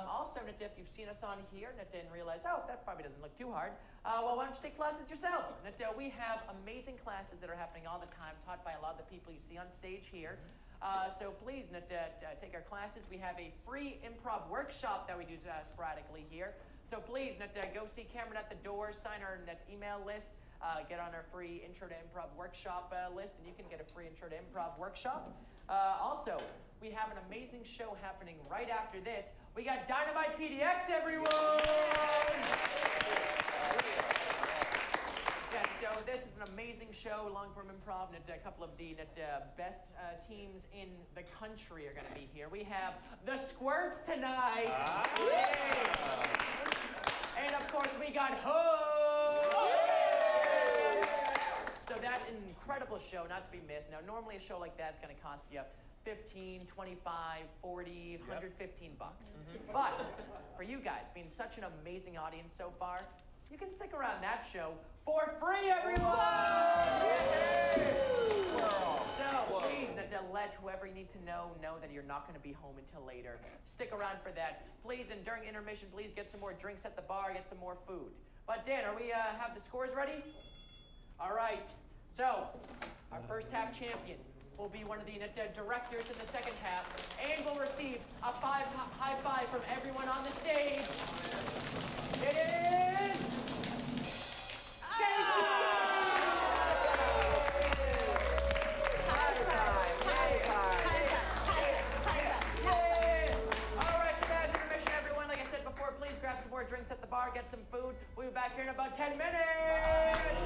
Also, if you've seen us on here and realize, oh, that probably doesn't look too hard, well, why don't you take classes yourself? We have amazing classes that are happening all the time, taught by a lot of the people you see on stage here. So please, take our classes. We have a free improv workshop that we do sporadically here. So please, go see Cameron at the door, sign our email list, get on our free Intro to Improv workshop list, and you can get a free Intro to Improv workshop. Also, we have an amazing show happening right after this. We got Dynamite PDX, everyone! Yes, so this is an amazing show, long-form improv, and a couple of the best teams in the country are going to be here. We have the Squirts tonight. Yes. And of course, we got Ho! So that incredible show, not to be missed. Now, normally a show like that is going to cost you $15, $25, $40, $115 bucks. But for you guys, being such an amazing audience so far, you can stick around that show for free, everyone! So please, to let whoever you need to know that you're not going to be home until later. Stick around for that. Please, and during intermission, please get some more drinks at the bar, get some more food. But Dan, are we have the scores ready? All right. So, our first half champion will be one of the directors in the second half and will receive a high five from everyone on the stage. It is grab some more drinks at the bar, get some food. We'll be back here in about 10 minutes.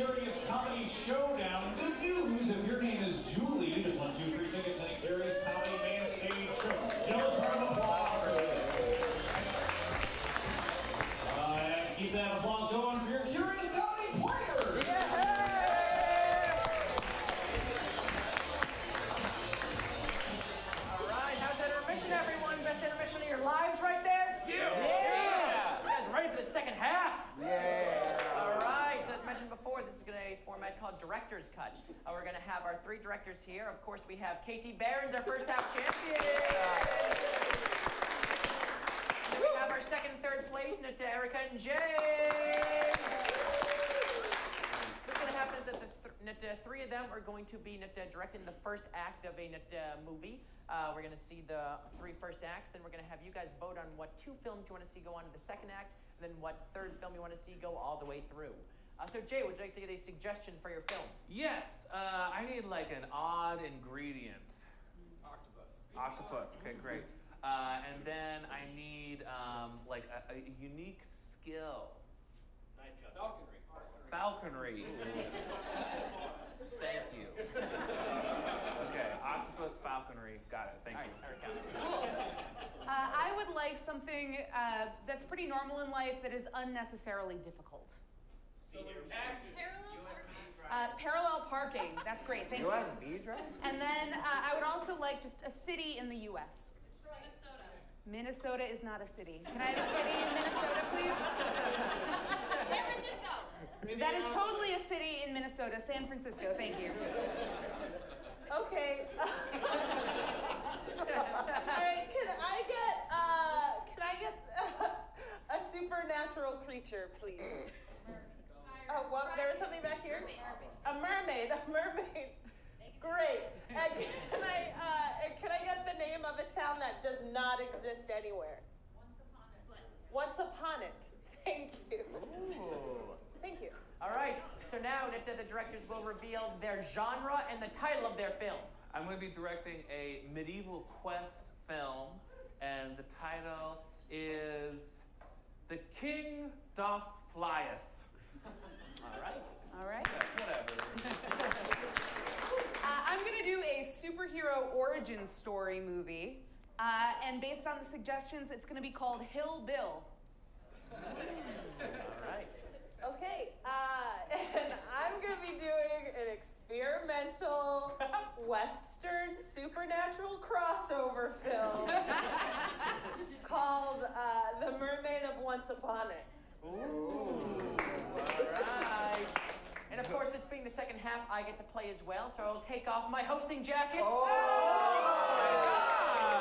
Curious Comedy Showdown. Good news, if your name is Julie, just 1, 2, 3 tickets and a Curious Comedy main stage show. Just round of applause for you. And keep that applause going for your Curious Comedy players.
Yeah. All right, how's that intermission, everyone? Best intermission of your lives right there? Yeah. You guys ready for the second half?
Yeah.
All right, so as mentioned before, this is going to be a format called Director's Cut. We're going to have our 3 directors here. Of course, we have Katie Behrens, our first half champion. Then we have our second and third place, Nita, Erica, and Jay. What's going to happen is that the 3 of them are going to be directing the first act of a movie. We're going to see the 3 first acts. Then we're going to have you guys vote on what 2 films you want to see go on to the second act, and then what 3rd film you want to see go all the way through. So Jay, would you like to get a suggestion for your film?
Yes, I need like an odd ingredient. Octopus, okay, great. And then I need like a unique skill.
Knife job.
Falconry. Thank you. Okay, octopus, falconry, got it, thank you.
Cool. I would like something that's pretty normal in life that is unnecessarily difficult. Parallel parking. That's great. Thank you.
USB drives?
And then I would also like just a city in the U.S. Minnesota is not a city. Can I have a city in Minnesota, please?
San Francisco.
That is totally a city in Minnesota. San Francisco. Thank you.
Okay. Alright, can I get a supernatural creature, please? Oh, well, there was something back here? A mermaid. Great. And can I get the name of a town that does not exist anywhere? Once Upon It. Thank you.
Ooh.
Thank you.
All right, so now the directors will reveal their genre and the title of their film.
I'm going to be directing a medieval quest film, and the title is The King Doth Flieth.
All right.
All right.
Whatever.
I'm going to do a superhero origin story movie, and based on the suggestions, it's going to be called Hill Bill.
All right.
Okay, and I'm gonna be doing an experimental Western supernatural crossover film called The Mermaid of Once Upon It.
Ooh, all right. And of course, this being the second half, I get to play as well, so I'll take off my hosting jacket.
Oh my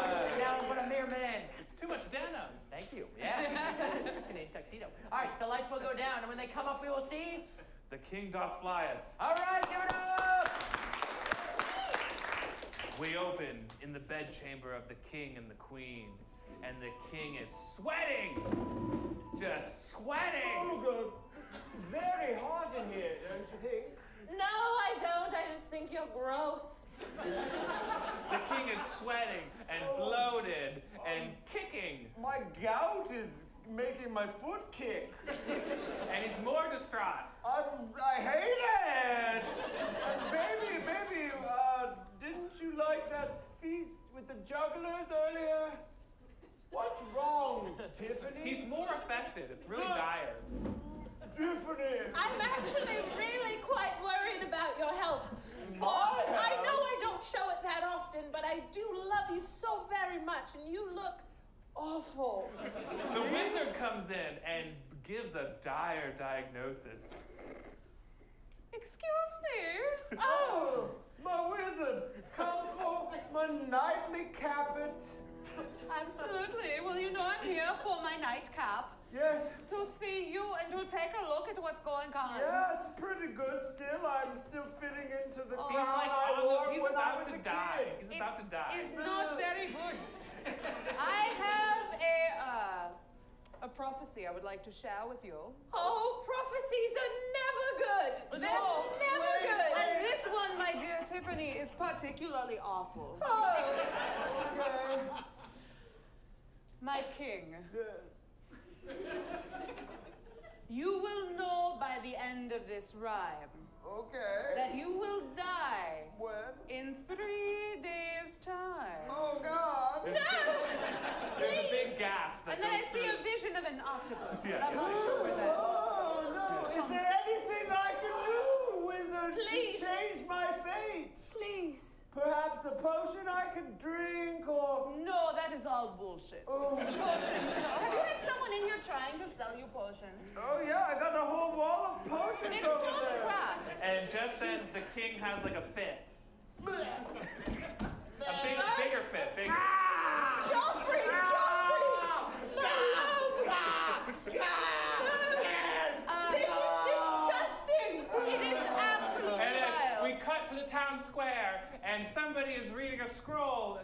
God!
And now I'm what a mere man.
It's too much denim.
Thank you. Yeah. Canadian tuxedo. All right, the lights will go down, and when they come up, we will see
The King Doth Flieth.
All right, give it up!
We open in the bedchamber of the king and the queen, and the king is sweating! Just sweating!
Oh, God. It's very hot in here, don't you think?
No, I don't. I just think you're gross.
The king is sweating and bloated and kicking.
My gout is making my foot kick.
And he's more distraught.
I hate it! Baby, didn't you like that feast with the jugglers earlier? What's wrong, Tiffany?
He's more affected. It's really dire.
Tiffany!
I'm actually really quite worried about your health. I know I don't show it that often, but I do love you so very much, and you look awful.
The wizard comes in and gives a dire diagnosis.
Excuse me?
Oh, my wizard, come for my nightly capet.
Absolutely. Well, you know I'm here for my nightcap.
Yes.
To see you and to take a look at what's going on.
Yeah, it's pretty good still. I'm still fitting into the
He's like, he's about to die.
Kid.
He's about to die.
It's not very good. I have a prophecy I would like to share with you.
Oh, prophecies are never good. They're never good.
And this one, my dear Tiffany, is particularly awful.
Oh.
Okay.
My king.
Yes.
You will know by the end of this rhyme.
Okay.
That you will die.
When?
In 3 days' time.
Oh, God.
There's a big gasp that
And then I
goes
see
through.
a vision of an octopus,
Yeah.
but I'm not sure where that.
Oh, no. Is there anything I can do, wizard,
Please.
to change my fate?
Please.
Perhaps a potion I could drink, or...
No, that is all bullshit.
Oh.
Potions. Have you had someone in here trying to sell you potions?
Oh, yeah, I got a whole wall of potions
It's
over
called a
there.
crap.
And just then, the king has like a fit. A bigger fit. Bigger.
Joffrey! Joffrey! My love! This is disgusting!
It is absolutely
And then
vile.
we cut to the town square, and somebody is reading a scroll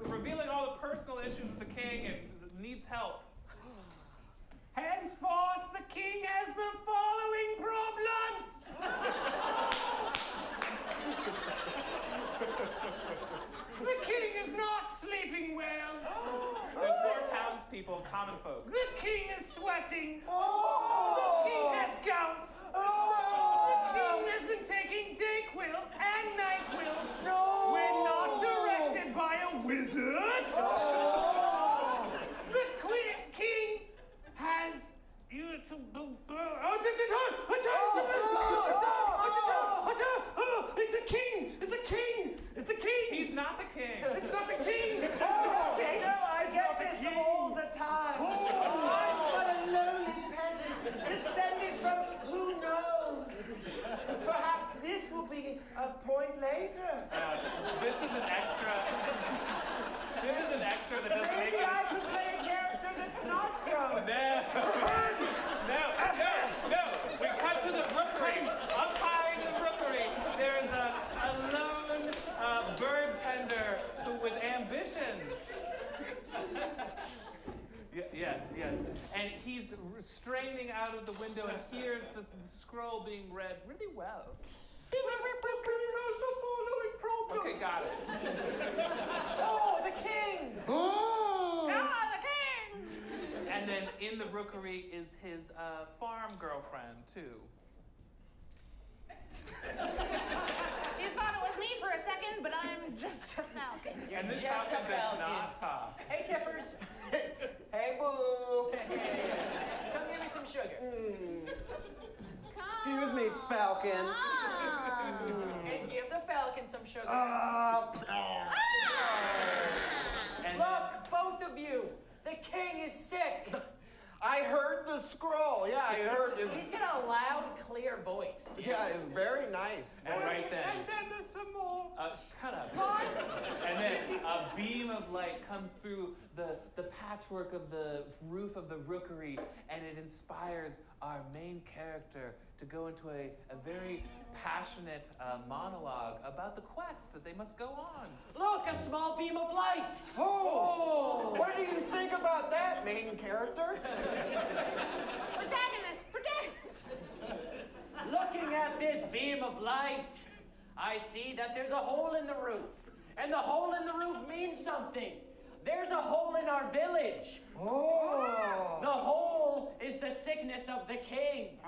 revealing all the personal issues of the king and needs help.
Henceforth, the king has the following problems. The king is not sleeping well.
There's more townspeople and common folk.
The king is sweating.
Oh.
The king has gout. The king has been taking Dayquil and NyQuil.
No.
We're not directed by a wizard. The king has... It's a king! It's a king! It's a king!
He's not the king.
It's not the king!
Oh, you know, I get this all the time. I'm but a lowly peasant, descended from who knows. Perhaps this will be a point later.
This is an extra. This is an extra that doesn't make
Maybe
it.
I could play a character that's not gross.
No. We cut to the rookery. Up high in the rookery, there's a lone bird tender with ambitions. Yes. And he's straining out of the window and hears the scroll being read really well. Okay, got it.
Oh, the king!
Oh, the king!
And then in the rookery is his farm girlfriend, too.
You thought it was me for a second, but I'm just a falcon.
And this
just
falcon
a
does
falcon.
not talk.
Hey, Tiffers.
Hey, boo.
Come give me some sugar.
Excuse me, Falcon.
And give the falcon some sugar.
And
Look, both of you, the king is sick.
I heard the scroll. Yeah, I heard it.
He's got a loud, clear voice.
Yeah, it was very nice.
And right then,
And then there's some more.
shut up. And then a beam of light comes through the patchwork of the roof of the rookery, and it inspires our main character to go into a very passionate monologue about the quest that they must go on.
Look, a small beam of light.
Oh! What do you think about that, main character?
Protagonist!
Looking at this beam of light, I see that there's a hole in the roof. And the hole in the roof means something. There's a hole in our village.
Oh!
The hole is the sickness of the king.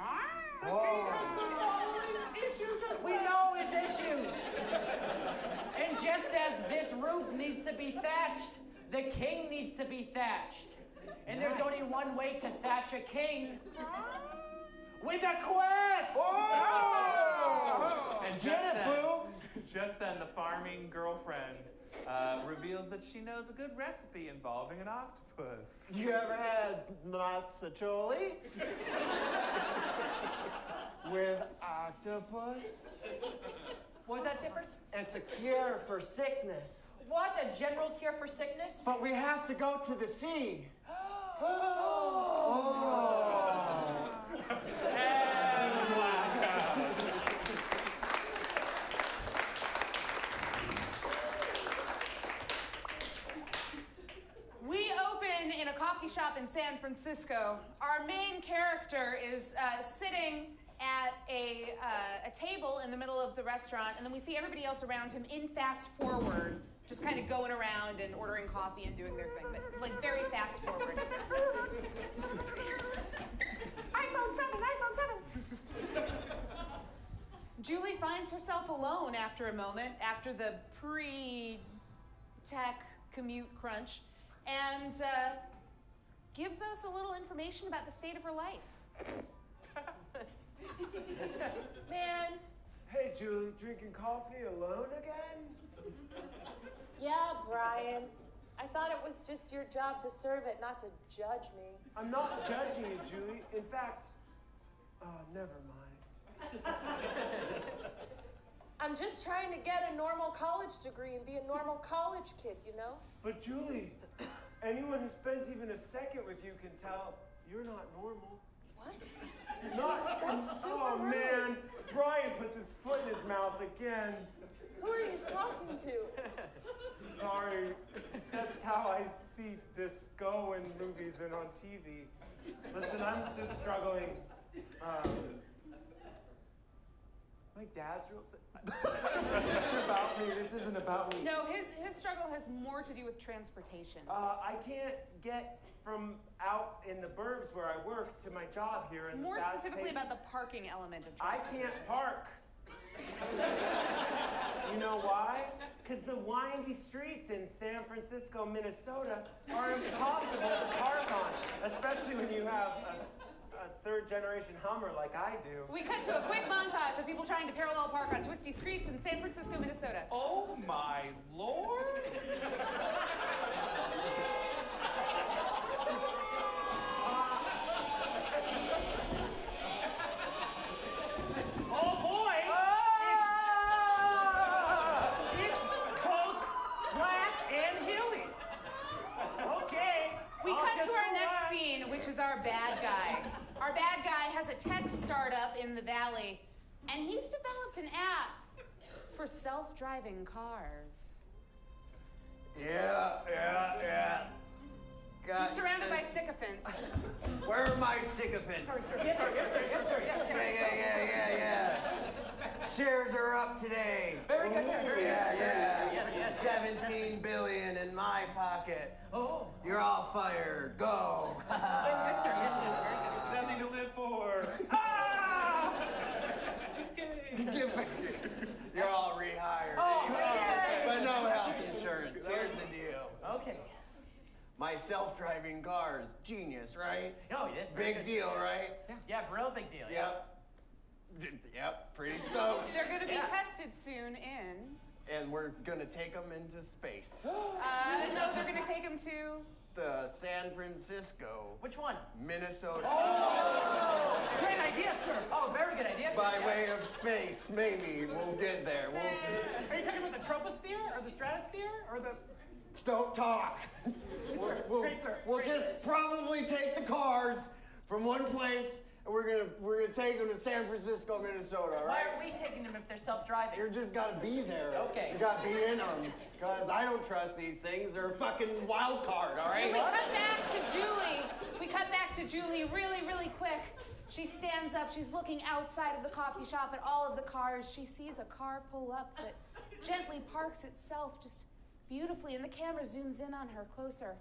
We know his issues. And just as this roof needs to be thatched, the king needs to be thatched. And there's only one way to thatch a king. With a quest!
Oh!
And just then, the farming girlfriend reveals that she knows a good recipe involving an octopus.
You ever had mazzacholi? With octopus?
What was that, Tiffers?
It's a cure for sickness.
What, a general cure for sickness?
But we have to go to the sea.
And blackout.
We open in a coffee shop in San Francisco. Our main character is sitting at a table in the middle of the restaurant, and then we see everybody else around him in fast forward, just kind of going around and ordering coffee and doing their thing, but like very fast forward.
I
himself alone after a moment, after the pre-tech commute crunch, and gives us a little information about the state of her life.
Man.
Hey, Julie, drinking coffee alone again?
Yeah, Brian. I thought it was just your job to serve it, not to judge me.
I'm not judging you, Julie. In fact, never mind.
I'm just trying to get a normal college degree and be a normal college kid, you know?
But Julie, anyone who spends even a second with you can tell you're not normal.
What?
Oh man, Brian puts his foot in his mouth again.
Who are you talking to?
Sorry, that's how I see this go in movies and on TV. Listen, I'm just struggling. My dad's real sick. This isn't about me. This isn't about me.
No, his struggle has more to do with transportation.
I can't get from out in the burbs where I work to my job here. In
More
the
specifically about the parking element of transportation.
I can't park. You know why? Because the windy streets in San Francisco, Minnesota are impossible to park on, especially when you have a third-generation Hummer like I do.
We cut to a quick montage of people trying to parallel park on twisty streets in San Francisco, Minnesota.
Oh my Lord!
Oh boy! It's both flat and hilly. Okay.
We cut to our next scene, which is our bad guy. Our bad guy has a tech startup in the valley, and he's developed an app for self-driving cars.
Yeah.
He's surrounded by sycophants.
Where are my sycophants?
Yes, sir. Yes, sir.
Yeah. Shares are up today.
Very good, sir. Very good.
Yes. 17 billion in my pocket.
Oh.
You're all fired. Go.
Yes, sir. Yes. Very good.
There's nothing to live for.
Just kidding.
You're all rehired.
Oh,
anyway. But no health insurance. Here's the deal.
Okay.
My self-driving cars, genius, right?
Oh, yes. very
Big
good.
deal, right?
Yeah, real big deal.
Yep, pretty stoked.
They're going to be tested soon in...
And we're gonna take them into space.
No, they're going to take them to...
The San Francisco.
Which one?
Minnesota.
Oh! Great idea, sir. Oh, very good idea, sir.
By way of space, maybe. We'll get there. We'll see.
Are you talking about the troposphere or the stratosphere or the...
Don't talk.
Great, sir.
We'll just probably take the cars from one place, and we're gonna take them to San Francisco, Minnesota. All
Why
right?
are we taking them if they're self-driving?
You just gotta be there.
Okay.
You gotta be in them, because I don't trust these things. They're a fucking wild card. All right.
We cut back to Julie really, really quick. She stands up. She's looking outside of the coffee shop at all of the cars. She sees a car pull up that gently parks itself just beautifully, and the camera zooms in on her closer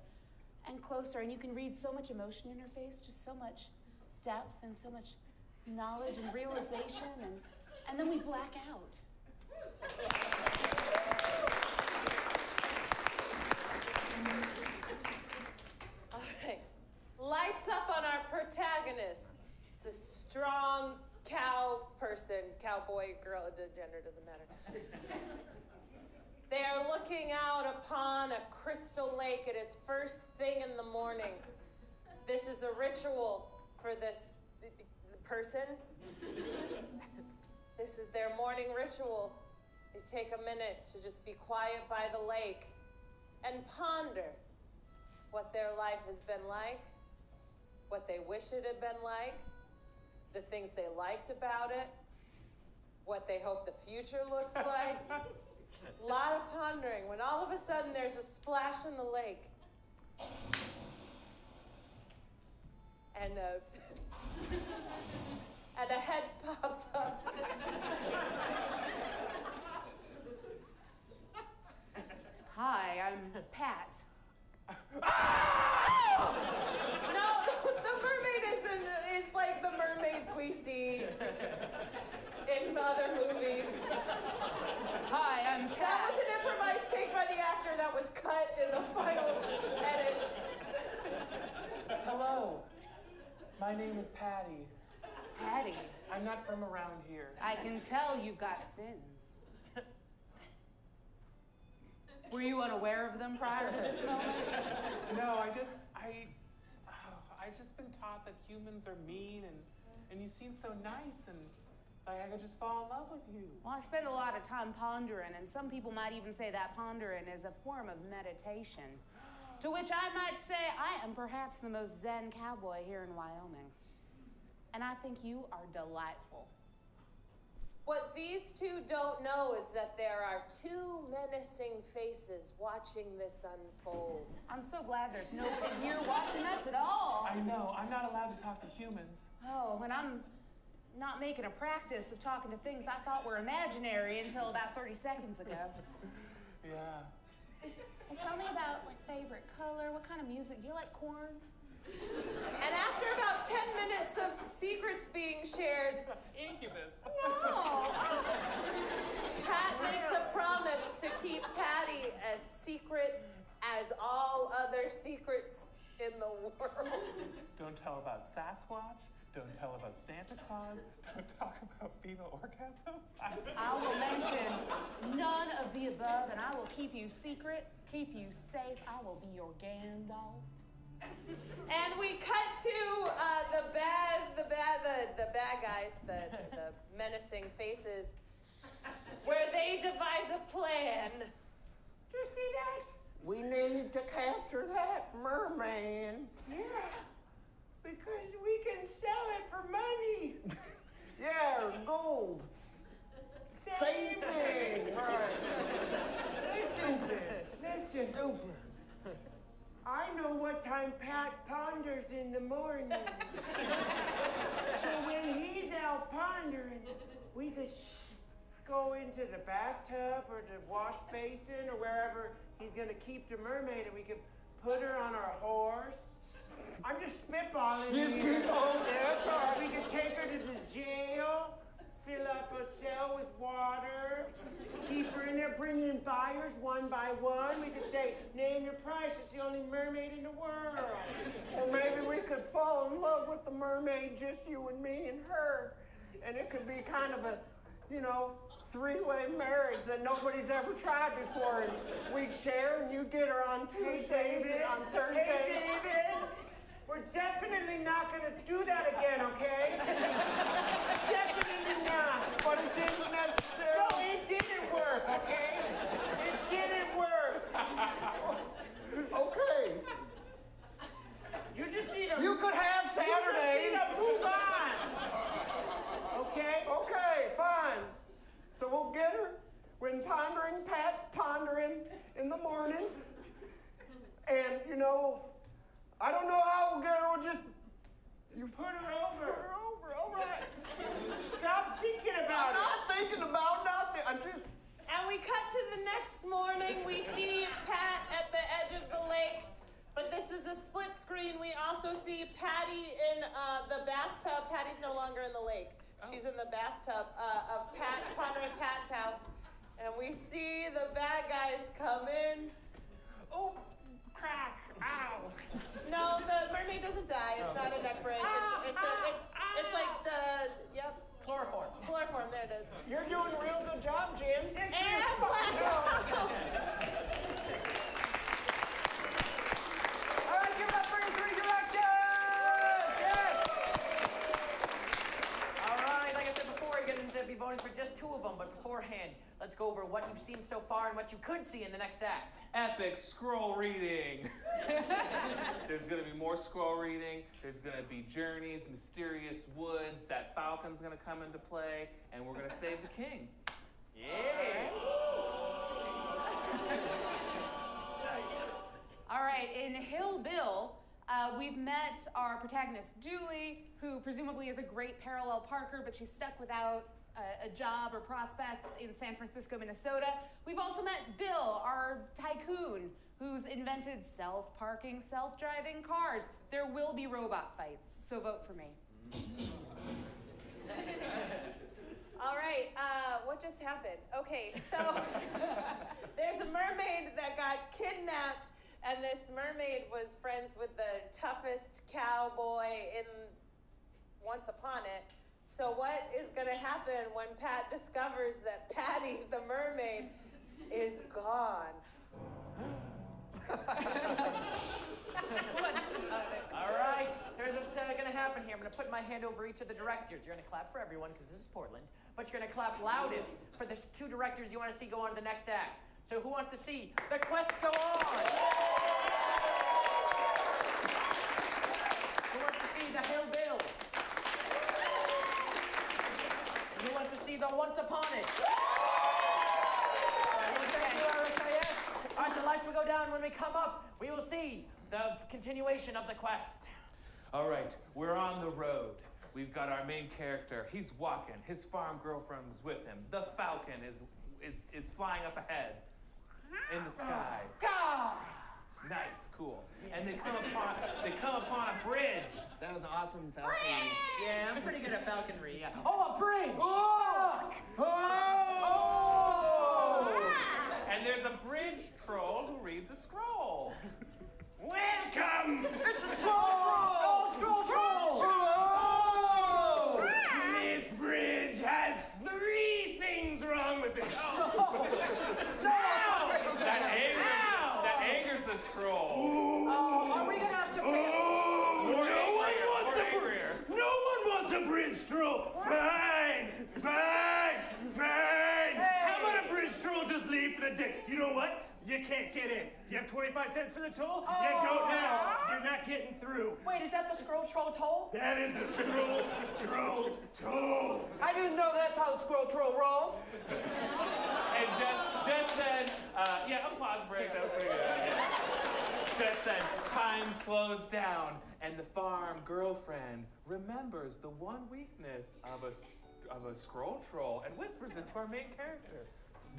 and closer, and you can read so much emotion in her face, just so much depth and so much knowledge and realization, and then we black out.
All right. Lights up on our protagonist. It's a strong cow person, cowboy, girl, the gender doesn't matter. They are looking out upon a crystal lake. It is first thing in the morning. This is a ritual for this the person. This is their morning ritual. They take a minute to just be quiet by the lake and ponder what their life has been like, what they wish it had been like, the things they liked about it, what they hope the future looks like. A lot of pondering when all of a sudden there's a splash in the lake. And a head pops up.
Hi, I'm Pat.
No, the mermaid is like the mermaids we see in other movies.
My name is Patty.
Patty,
I'm not from around here.
I can tell you've got fins. Were you unaware of them prior to this moment?
No, I just been taught that humans are mean and you seem so nice and like I could just fall in love with you.
Well, I spend a lot of time pondering, and some people might even say that pondering is a form of meditation. To which I might say I am perhaps the most zen cowboy here in Wyoming. And I think you are delightful.
What these two don't know is that there are two menacing faces watching this unfold.
I'm so glad there's no one here watching us at all.
I know, I'm not allowed to talk to humans.
Oh, and I'm not making a practice of talking to things I thought were imaginary until about 30 seconds ago.
Yeah.
Well, tell me about, like, favorite color. What kind of music? Do you like corn?
And after about 10 minutes of secrets being shared,
Incubus.
no! Pat makes a promise to keep Patty as secret as all other secrets in the world.
Don't tell about Sasquatch. Don't tell about Santa Claus. Don't talk about female orgasm.
I will mention none of the above, and I will keep you secret, keep you safe. I will be your Gandalf.
And we cut to the bad guys, the menacing faces, where they devise a plan.
Do you see that?
We need to capture that merman.
Yeah. Because we can sell it for money.
Yeah, gold. Same thing. Right.
Listen. I know what time Pat ponders in the morning. So when he's out pondering, we could go into the bathtub or the wash basin or wherever he's gonna keep the mermaid, and we could put her on our horse. I'm just spitballing.
Just keep on, that's all right.
We could take her to the jail, fill up a cell with water, keep her in there, bring in buyers one by one. We could say, name your price, it's the only mermaid in the world.
Or maybe we could fall in love with the mermaid, just you and me and her. And it could be kind of a, three-way marriage that nobody's ever tried before. And we'd share, and you'd get her on Tuesdays and on Thursdays.
Hey, David. We're definitely not going to do that again, okay? Definitely not.
But it didn't necessarily.
No, it didn't work, okay? It didn't work.
Okay.
You just need to...
You could have Saturdays.
You just need to move on. Okay?
Okay, fine. So we'll get her when Pat's pondering in the morning. And, I don't know how we'll get her. We'll just...
You put her over.
Put her over, all right.
Stop thinking about
I'm not thinking about nothing. I'm just...
And we cut to the next morning. We see Pat at the edge of the lake, but this is a split screen. We also see Patty in the bathtub. Patty's no longer in the lake. She's in the bathtub of Pat, pondering Pat's house. And we see the bad guys come in.
Oh, crack! Ow!
No, the mermaid doesn't die. It's not a neck break. It's like the
Chloroform.
Chloroform. There it is.
You're doing a real good job, Jim.
And blackout.
All right, give it up for your three directors! Yes!
All right, like I said before, you're going to be voting for just two of them, but beforehand, let's go over what you've seen so far and what you could see in the next act.
Epic scroll reading. There's gonna be more scroll reading. There's gonna be journeys, mysterious woods. That falcon's gonna come into play, and we're gonna save the king.
Yeah.
Nice.
All right, in Hill Bill, we've met our protagonist, Julie, who presumably is a great parallel parker, but she's stuck without a job or prospects in San Francisco, Minnesota. We've also met Bill, our tycoon, who's invented self-parking, self-driving cars. There will be robot fights, so vote for me.
All right, what just happened? Okay, so there's a mermaid that got kidnapped, and this mermaid was friends with the toughest cowboy in once upon it. So what is gonna happen when Pat discovers that Patty, the mermaid, is gone?
All right, here's what's gonna happen here. I'm gonna put my hand over each of the directors. You're gonna clap for everyone, because this is Portland, but you're gonna clap loudest for the 2 directors you wanna see go on to the next act. So who wants to see the quest go on? Who wants to see the Hail Bill? And who wants to see the Once Upon It? All right, the lights will go down. When we come up, we will see the continuation of the quest.
All right, we're on the road. We've got our main character. He's walking. His farm girlfriend is with him. The falcon is flying up ahead in the sky.
God!
Nice, cool. And they come upon a bridge.
That was awesome, falconry.
Yeah, I'm pretty good at falconry, yeah. Oh, a bridge!
Oh!
Oh!
And there's a bridge troll who reads a scroll.
Welcome!
It's a scroll troll!
Oh, scroll trolls!
Oh!
This bridge has 3 things wrong with it.
That angers the troll.
Oh, are we gonna have to pay?
No one wants a bridge troll. Fine. How about a bridge troll just leave for the day? You know what? You can't get in. Do you have 25 cents for the toll? You don't now. You're not getting through.
Wait, is that the scroll troll toll?
That is the scroll troll toll.
I didn't know that's how the scroll troll rolls.
And just then, applause break. That was pretty good. Just then, time slows down, and the farm girlfriend remembers the one weakness of a scroll troll and whispers it to our main character.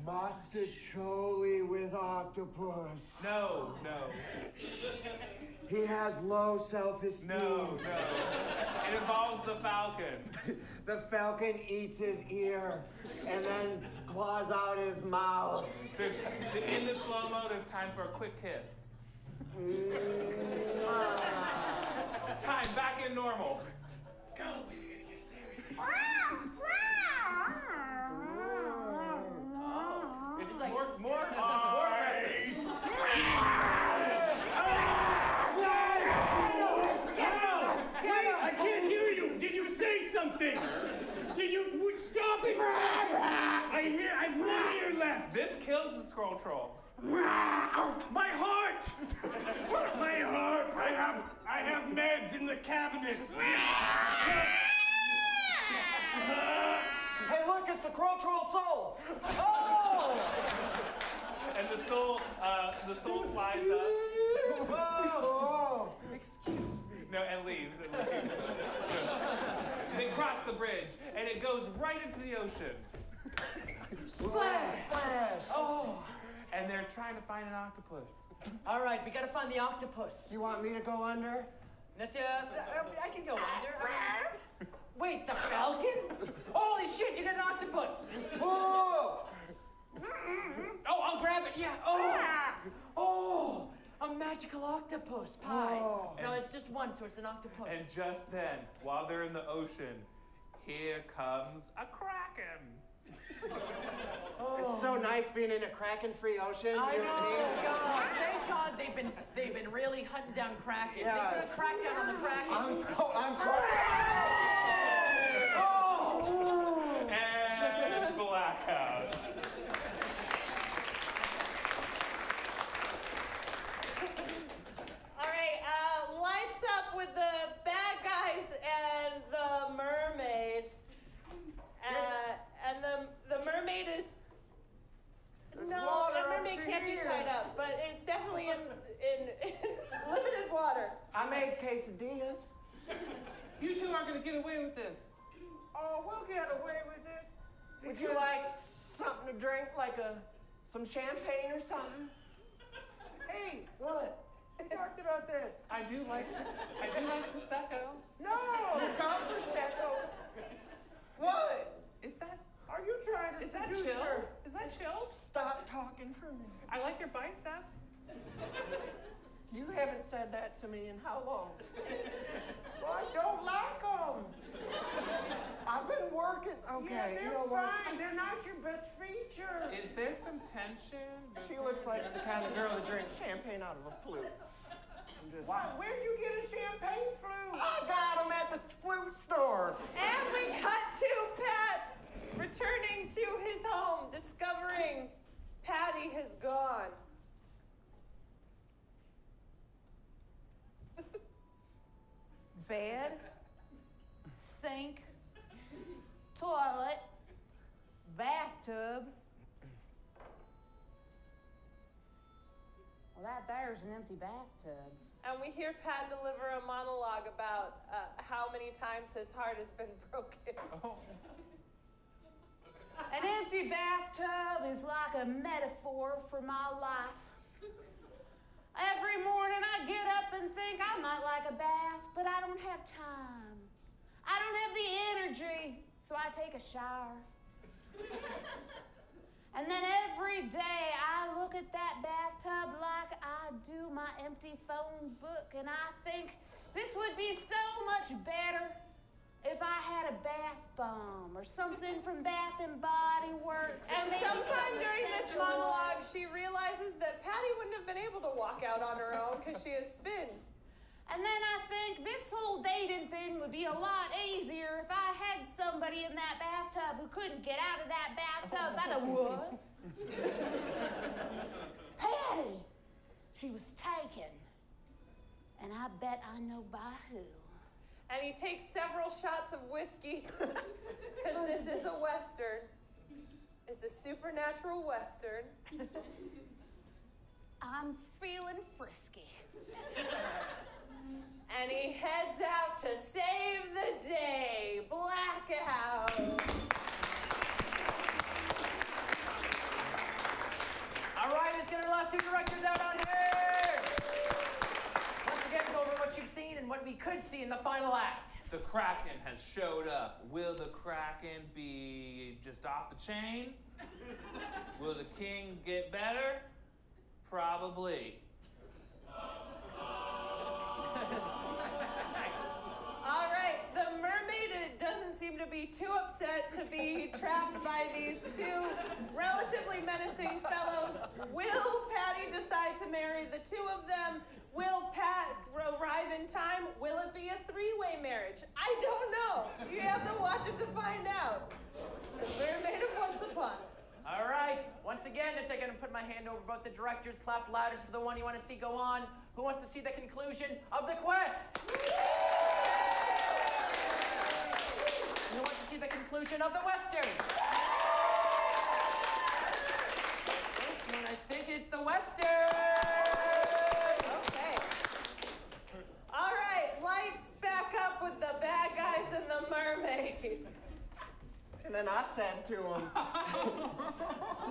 Master Choli with octopus.
No.
He has low self-esteem.
No. It involves the falcon.
The falcon eats his ear and then claws out his mouth.
In the slow-mo, there's time for a quick kiss. Time back in normal. Go. It's like more aggressive.
I can't hear you. Did you say something? Did you stop it? I've 1 ear left.
This kills the scroll troll.
My heart! My heart! I have meds in the cabinet.
Hey, look, it's the scroll troll soul.
Oh!
And the soul flies up.
Oh, excuse me.
No, and leaves. They cross the bridge, and it goes right into the ocean.
Splash! Oh!
And they're trying to find an octopus.
All right, we gotta find the octopus.
You want me to go under?
I can go under. Wait, the falcon? Holy shit, you got an octopus!
Oh!
Oh, I'll grab it, yeah. Oh, a magical octopus pie.
Oh.
No, it's just one, so it's an octopus.
And just then, while they're in the ocean, here comes a kraken.
It's so nice being in a kraken-free ocean.
I know, God. Thank God they've been really hunting down krakens.
Yes.
They put a crackdown on the kraken.
I'm
Oh!
And blackout.
All right, lights up with the bad guys and the mermaid. And the mermaid is... No, the mermaid can't be tied up, but it's definitely in limited water.
I made quesadillas.
You two aren't going to get away with this.
Oh, we'll get away with it. Would you like something to drink, like some champagne or something? Hey, what? We talked about this.
I do like Prosecco.
No, not Prosecco. What?
Is that...
Are you trying to
Is that
seduce
chill?
her?
Is that chill?
Stop talking for me.
I like your biceps.
You haven't said that to me in how long? Well, I don't like them. working? Okay,
Yeah,
you
they're
know what?
fine. They're not your best feature.
Is there some tension?
She looks like the kind of girl that drinks champagne out of a flute.
What? Where'd you get a champagne flute?
I got them at the flute store.
And we cut to Pat returning to his home, discovering Patty has gone.
Bed, sink, toilet, bathtub. Well, that there's an empty bathtub.
And we hear Pat deliver a monologue about how many times his heart has been broken.
Oh.
An empty bathtub is like a metaphor for my life. Every morning I get up and think I might like a bath, but I don't have time. I don't have the energy, so I take a shower. And then every day I look at that bathtub like I do my empty phone book, and I think this would be so much better if I had a bath bomb or something from Bath and Body Works.
And sometime during this monologue, she realizes that Patty wouldn't have been able to walk out on her own because she has fins.
And then I think this whole dating thing would be a lot easier if I had somebody in that bathtub who couldn't get out of that bathtub by the what? Patty! She was taken. And I bet I know by who.
And he takes several shots of whiskey because this is a Western. It's a supernatural Western.
I'm feeling frisky.
And he heads out to save the day. Blackout.
All right, let's get our last two directors out on here. Once again, go over what you've seen and what we could see in the final act.
The Kraken has showed up. Will the Kraken be just off the chain? Will the king get better? Probably.
All right, the mermaid doesn't seem to be too upset to be trapped by these two relatively menacing fellows. Will Patty decide to marry the two of them? Will Pat arrive in time? Will it be a three-way marriage? I don't know. You have to watch it to find out. The mermaid of Once Upon.
All right, once again, if they're going to put my hand over both the directors, clap loudest for the one you want to see go on. Who wants to see the conclusion of the quest? Who wants to see the conclusion of the Western? This one, I think it's the Western.
Okay. All right, lights back up with the bad guys and the mermaid.
And then I said to him,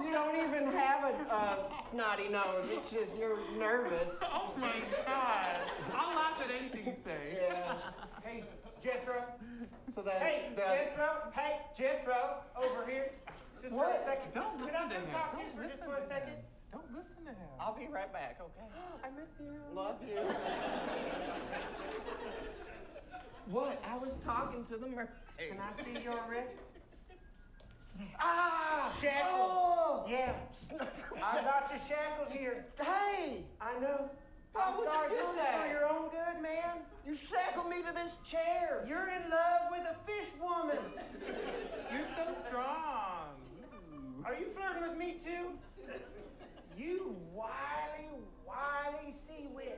you don't even have a snotty nose. It's just you're nervous.
Oh my God. I'll laugh at anything you say.
Yeah.
Hey, Jethro.
So that.
Hey, Jethro, over here. Just for a second.
Don't
Can
listen
I
to
come
him.
talk to you
Don't
for just
listen
one
to
second?
him. Don't listen to him.
I'll be right back, okay?
I miss you.
Love you. What? I was talking to the mermaid.
Can I see your wrist?
Ah!
Shackled.
Oh!
Yeah. I got you shackled here.
Hey!
I know.
Why
I'm
would
sorry,
you do
this is
that?
for your own good, man.
You shackled me to this chair.
You're in love with a fish woman.
You're so strong.
Are you flirting with me too? You wily sea witch.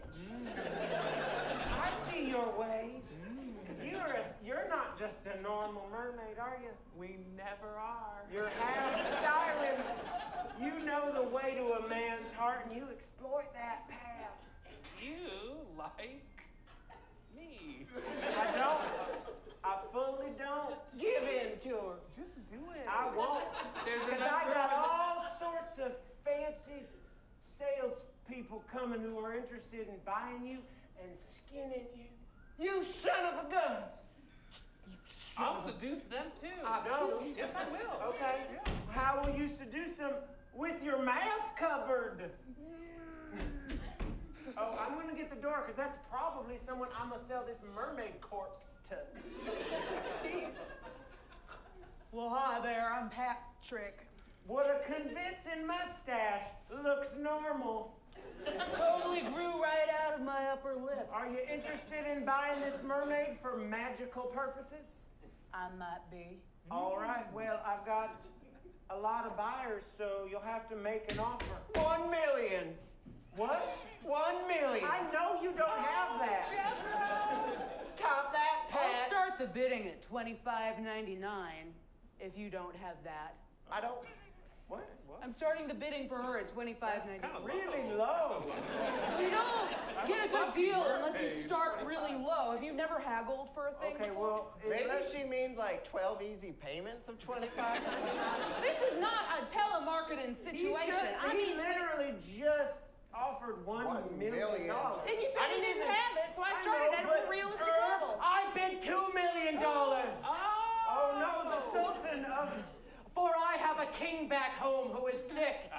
I see your ways. You're not just a normal mermaid, are you?
We never are.
You're half siren. You know the way to a man's heart, and you exploit that path.
You like me.
I don't. I fully don't.
Give in to her.
Just do it.
I won't. Because I got all sorts of fancy salespeople coming who are interested in buying you and skinning you.
You son of a gun!
I'll seduce them too.
I know.
Yes, I will.
Okay.
Yeah.
How will you seduce them with your mouth covered? Oh, I'm going to get the door because that's probably someone I'm going to sell this mermaid corpse to.
Jeez.
Well, hi there, I'm Patrick.
What a convincing mustache. Looks normal.
Totally grew right out of my upper lip.
Are you interested in buying this mermaid for magical purposes?
I might be.
All right, well, I've got a lot of buyers, so you'll have to make an offer.
1 million.
What?
1 million.
I know you don't have that.
Top that, Pat.
I'll start the bidding at $25.99 if you don't have that.
I don't. What?
I'm starting the bidding for her at $25.99.
Really low.
You don't get a good deal unless you start really low. Have you never haggled for a thing
Okay,
before?
well,
Maybe she means like 12 easy payments of $25.
This is not a telemarketing situation.
He literally just offered $1 million.
And you said he didn't have it, so I started at a realistic level.
I bid $2 million. Oh no, the Sultan of...
For I have a king back home who is sick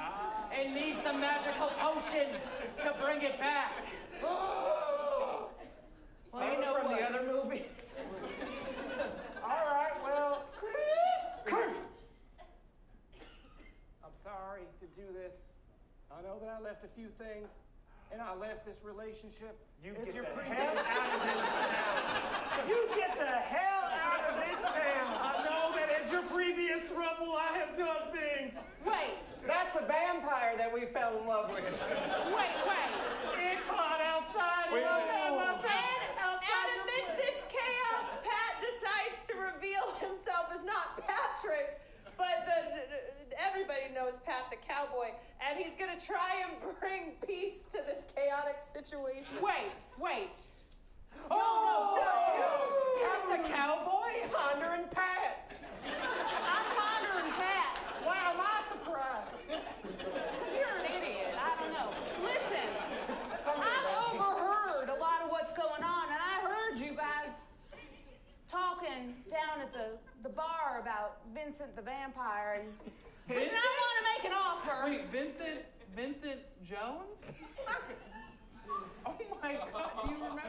and needs the magical potion to bring it back.
Well, you know
from
what?
the other movie.
All right, well...
I'm sorry to do this. I know that I left a few things, and I left this relationship.
You get the hell out of this town. You get the hell out of this town.
I know that as your previous throuple, I have done things.
Wait.
That's a vampire that we fell in love with.
Wait.
It's hot outside.
And amidst this chaos, Pat decides to reveal himself as not Patrick, but everybody knows Pat the cowboy, and he's gonna try and bring peace to this chaotic situation.
Wait.
Oh, no. Pat the cowboy?
Pondering Pat.
I'm pondering Pat.
Why am I surprised?
Because you're an idiot. I don't know. Listen, I've overheard a lot of what's going on, and I heard you guys talking down at the bar about Vincent the vampire. And listen, I want to make an offer.
Wait, Vincent Jones? Oh my God, do you remember?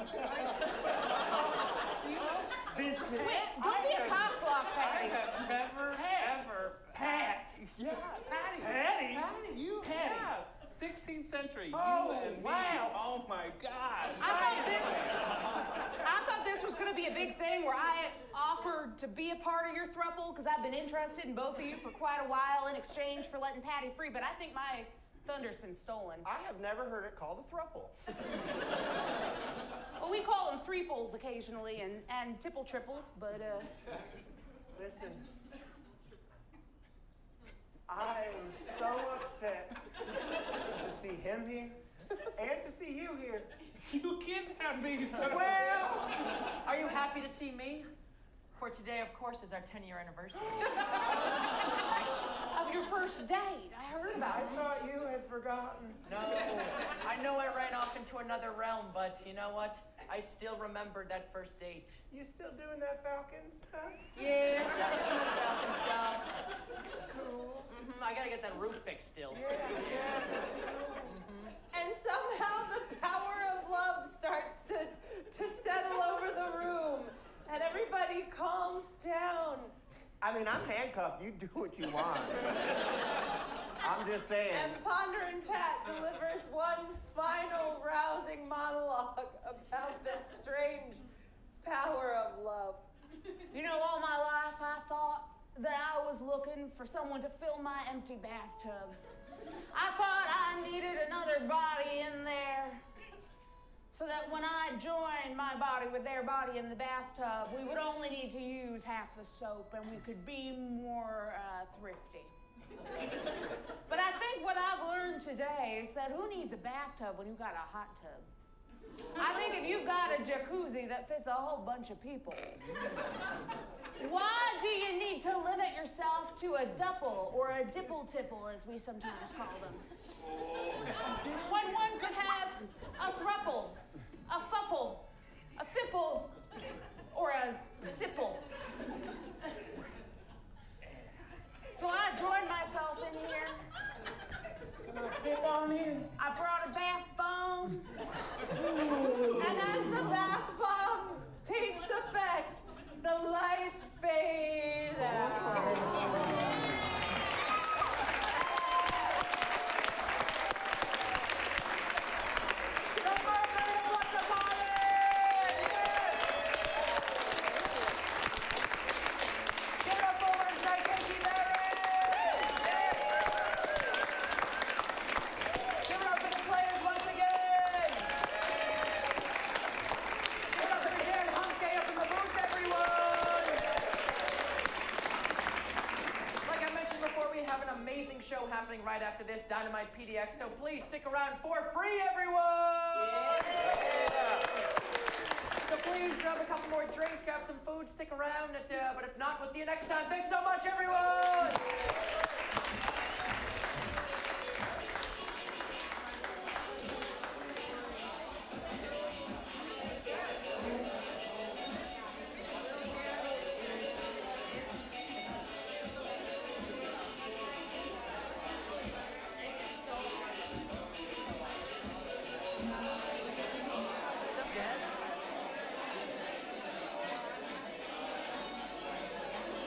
Vincent.
Wait, don't be a cock block, Patty.
I have never, ever, Pat. Yeah, Patty.
Patty?
You have. 16th century,
Oh,
you and me.
wow.
Oh my God.
I thought this was going to be a big thing where I offered to be a part of your throuple because I've been interested in both of you for quite a while in exchange for letting Patty free, but I think my thunder's been stolen.
I have never heard it called a throuple.
Well, we call them threeples occasionally and tipple triples, but
Listen, I am so upset to see him here and to see you here.
You kidnapped me, sir.
Well,
Are you happy to see me? For today, of course, is our 10-year anniversary.
of your first date. I heard about
I
it.
thought you had forgotten.
No, I know I ran off into another realm, but you know what? I still remember that first date.
You still doing that Falcon stuff?
Yeah, still doing the Falcon stuff. It's cool. I gotta get that roof fixed still.
Yeah.
And somehow the power of love starts to settle over the room, and everybody calms down.
I mean, I'm handcuffed. You do what you want. I'm just saying.
And Pondering Pat delivers one final rousing monologue about this strange power of love.
You know, all my life I thought that I was looking for someone to fill my empty bathtub. I thought I needed another body in there so that when I joined my body with their body in the bathtub, we would only need to use half the soap and we could be more thrifty. But I think what I've learned today is that who needs a bathtub when you've got a hot tub? I think if you've got a jacuzzi that fits a whole bunch of people, why do you need to limit yourself to a duple or a dipple-tipple, as we sometimes call them? When one could have a thruple, a fupple, a fipple, or a sipple. So I joined myself in here.
Can I step on in?
I brought a bath bomb.
And as the bath bomb takes effect, the lights fade out.
happening right after this, Dynamite PDX, so please stick around for free, everyone! Yeah. So please grab a couple more drinks, grab some food, stick around, but if not, we'll see you next time. Thanks so much, everyone!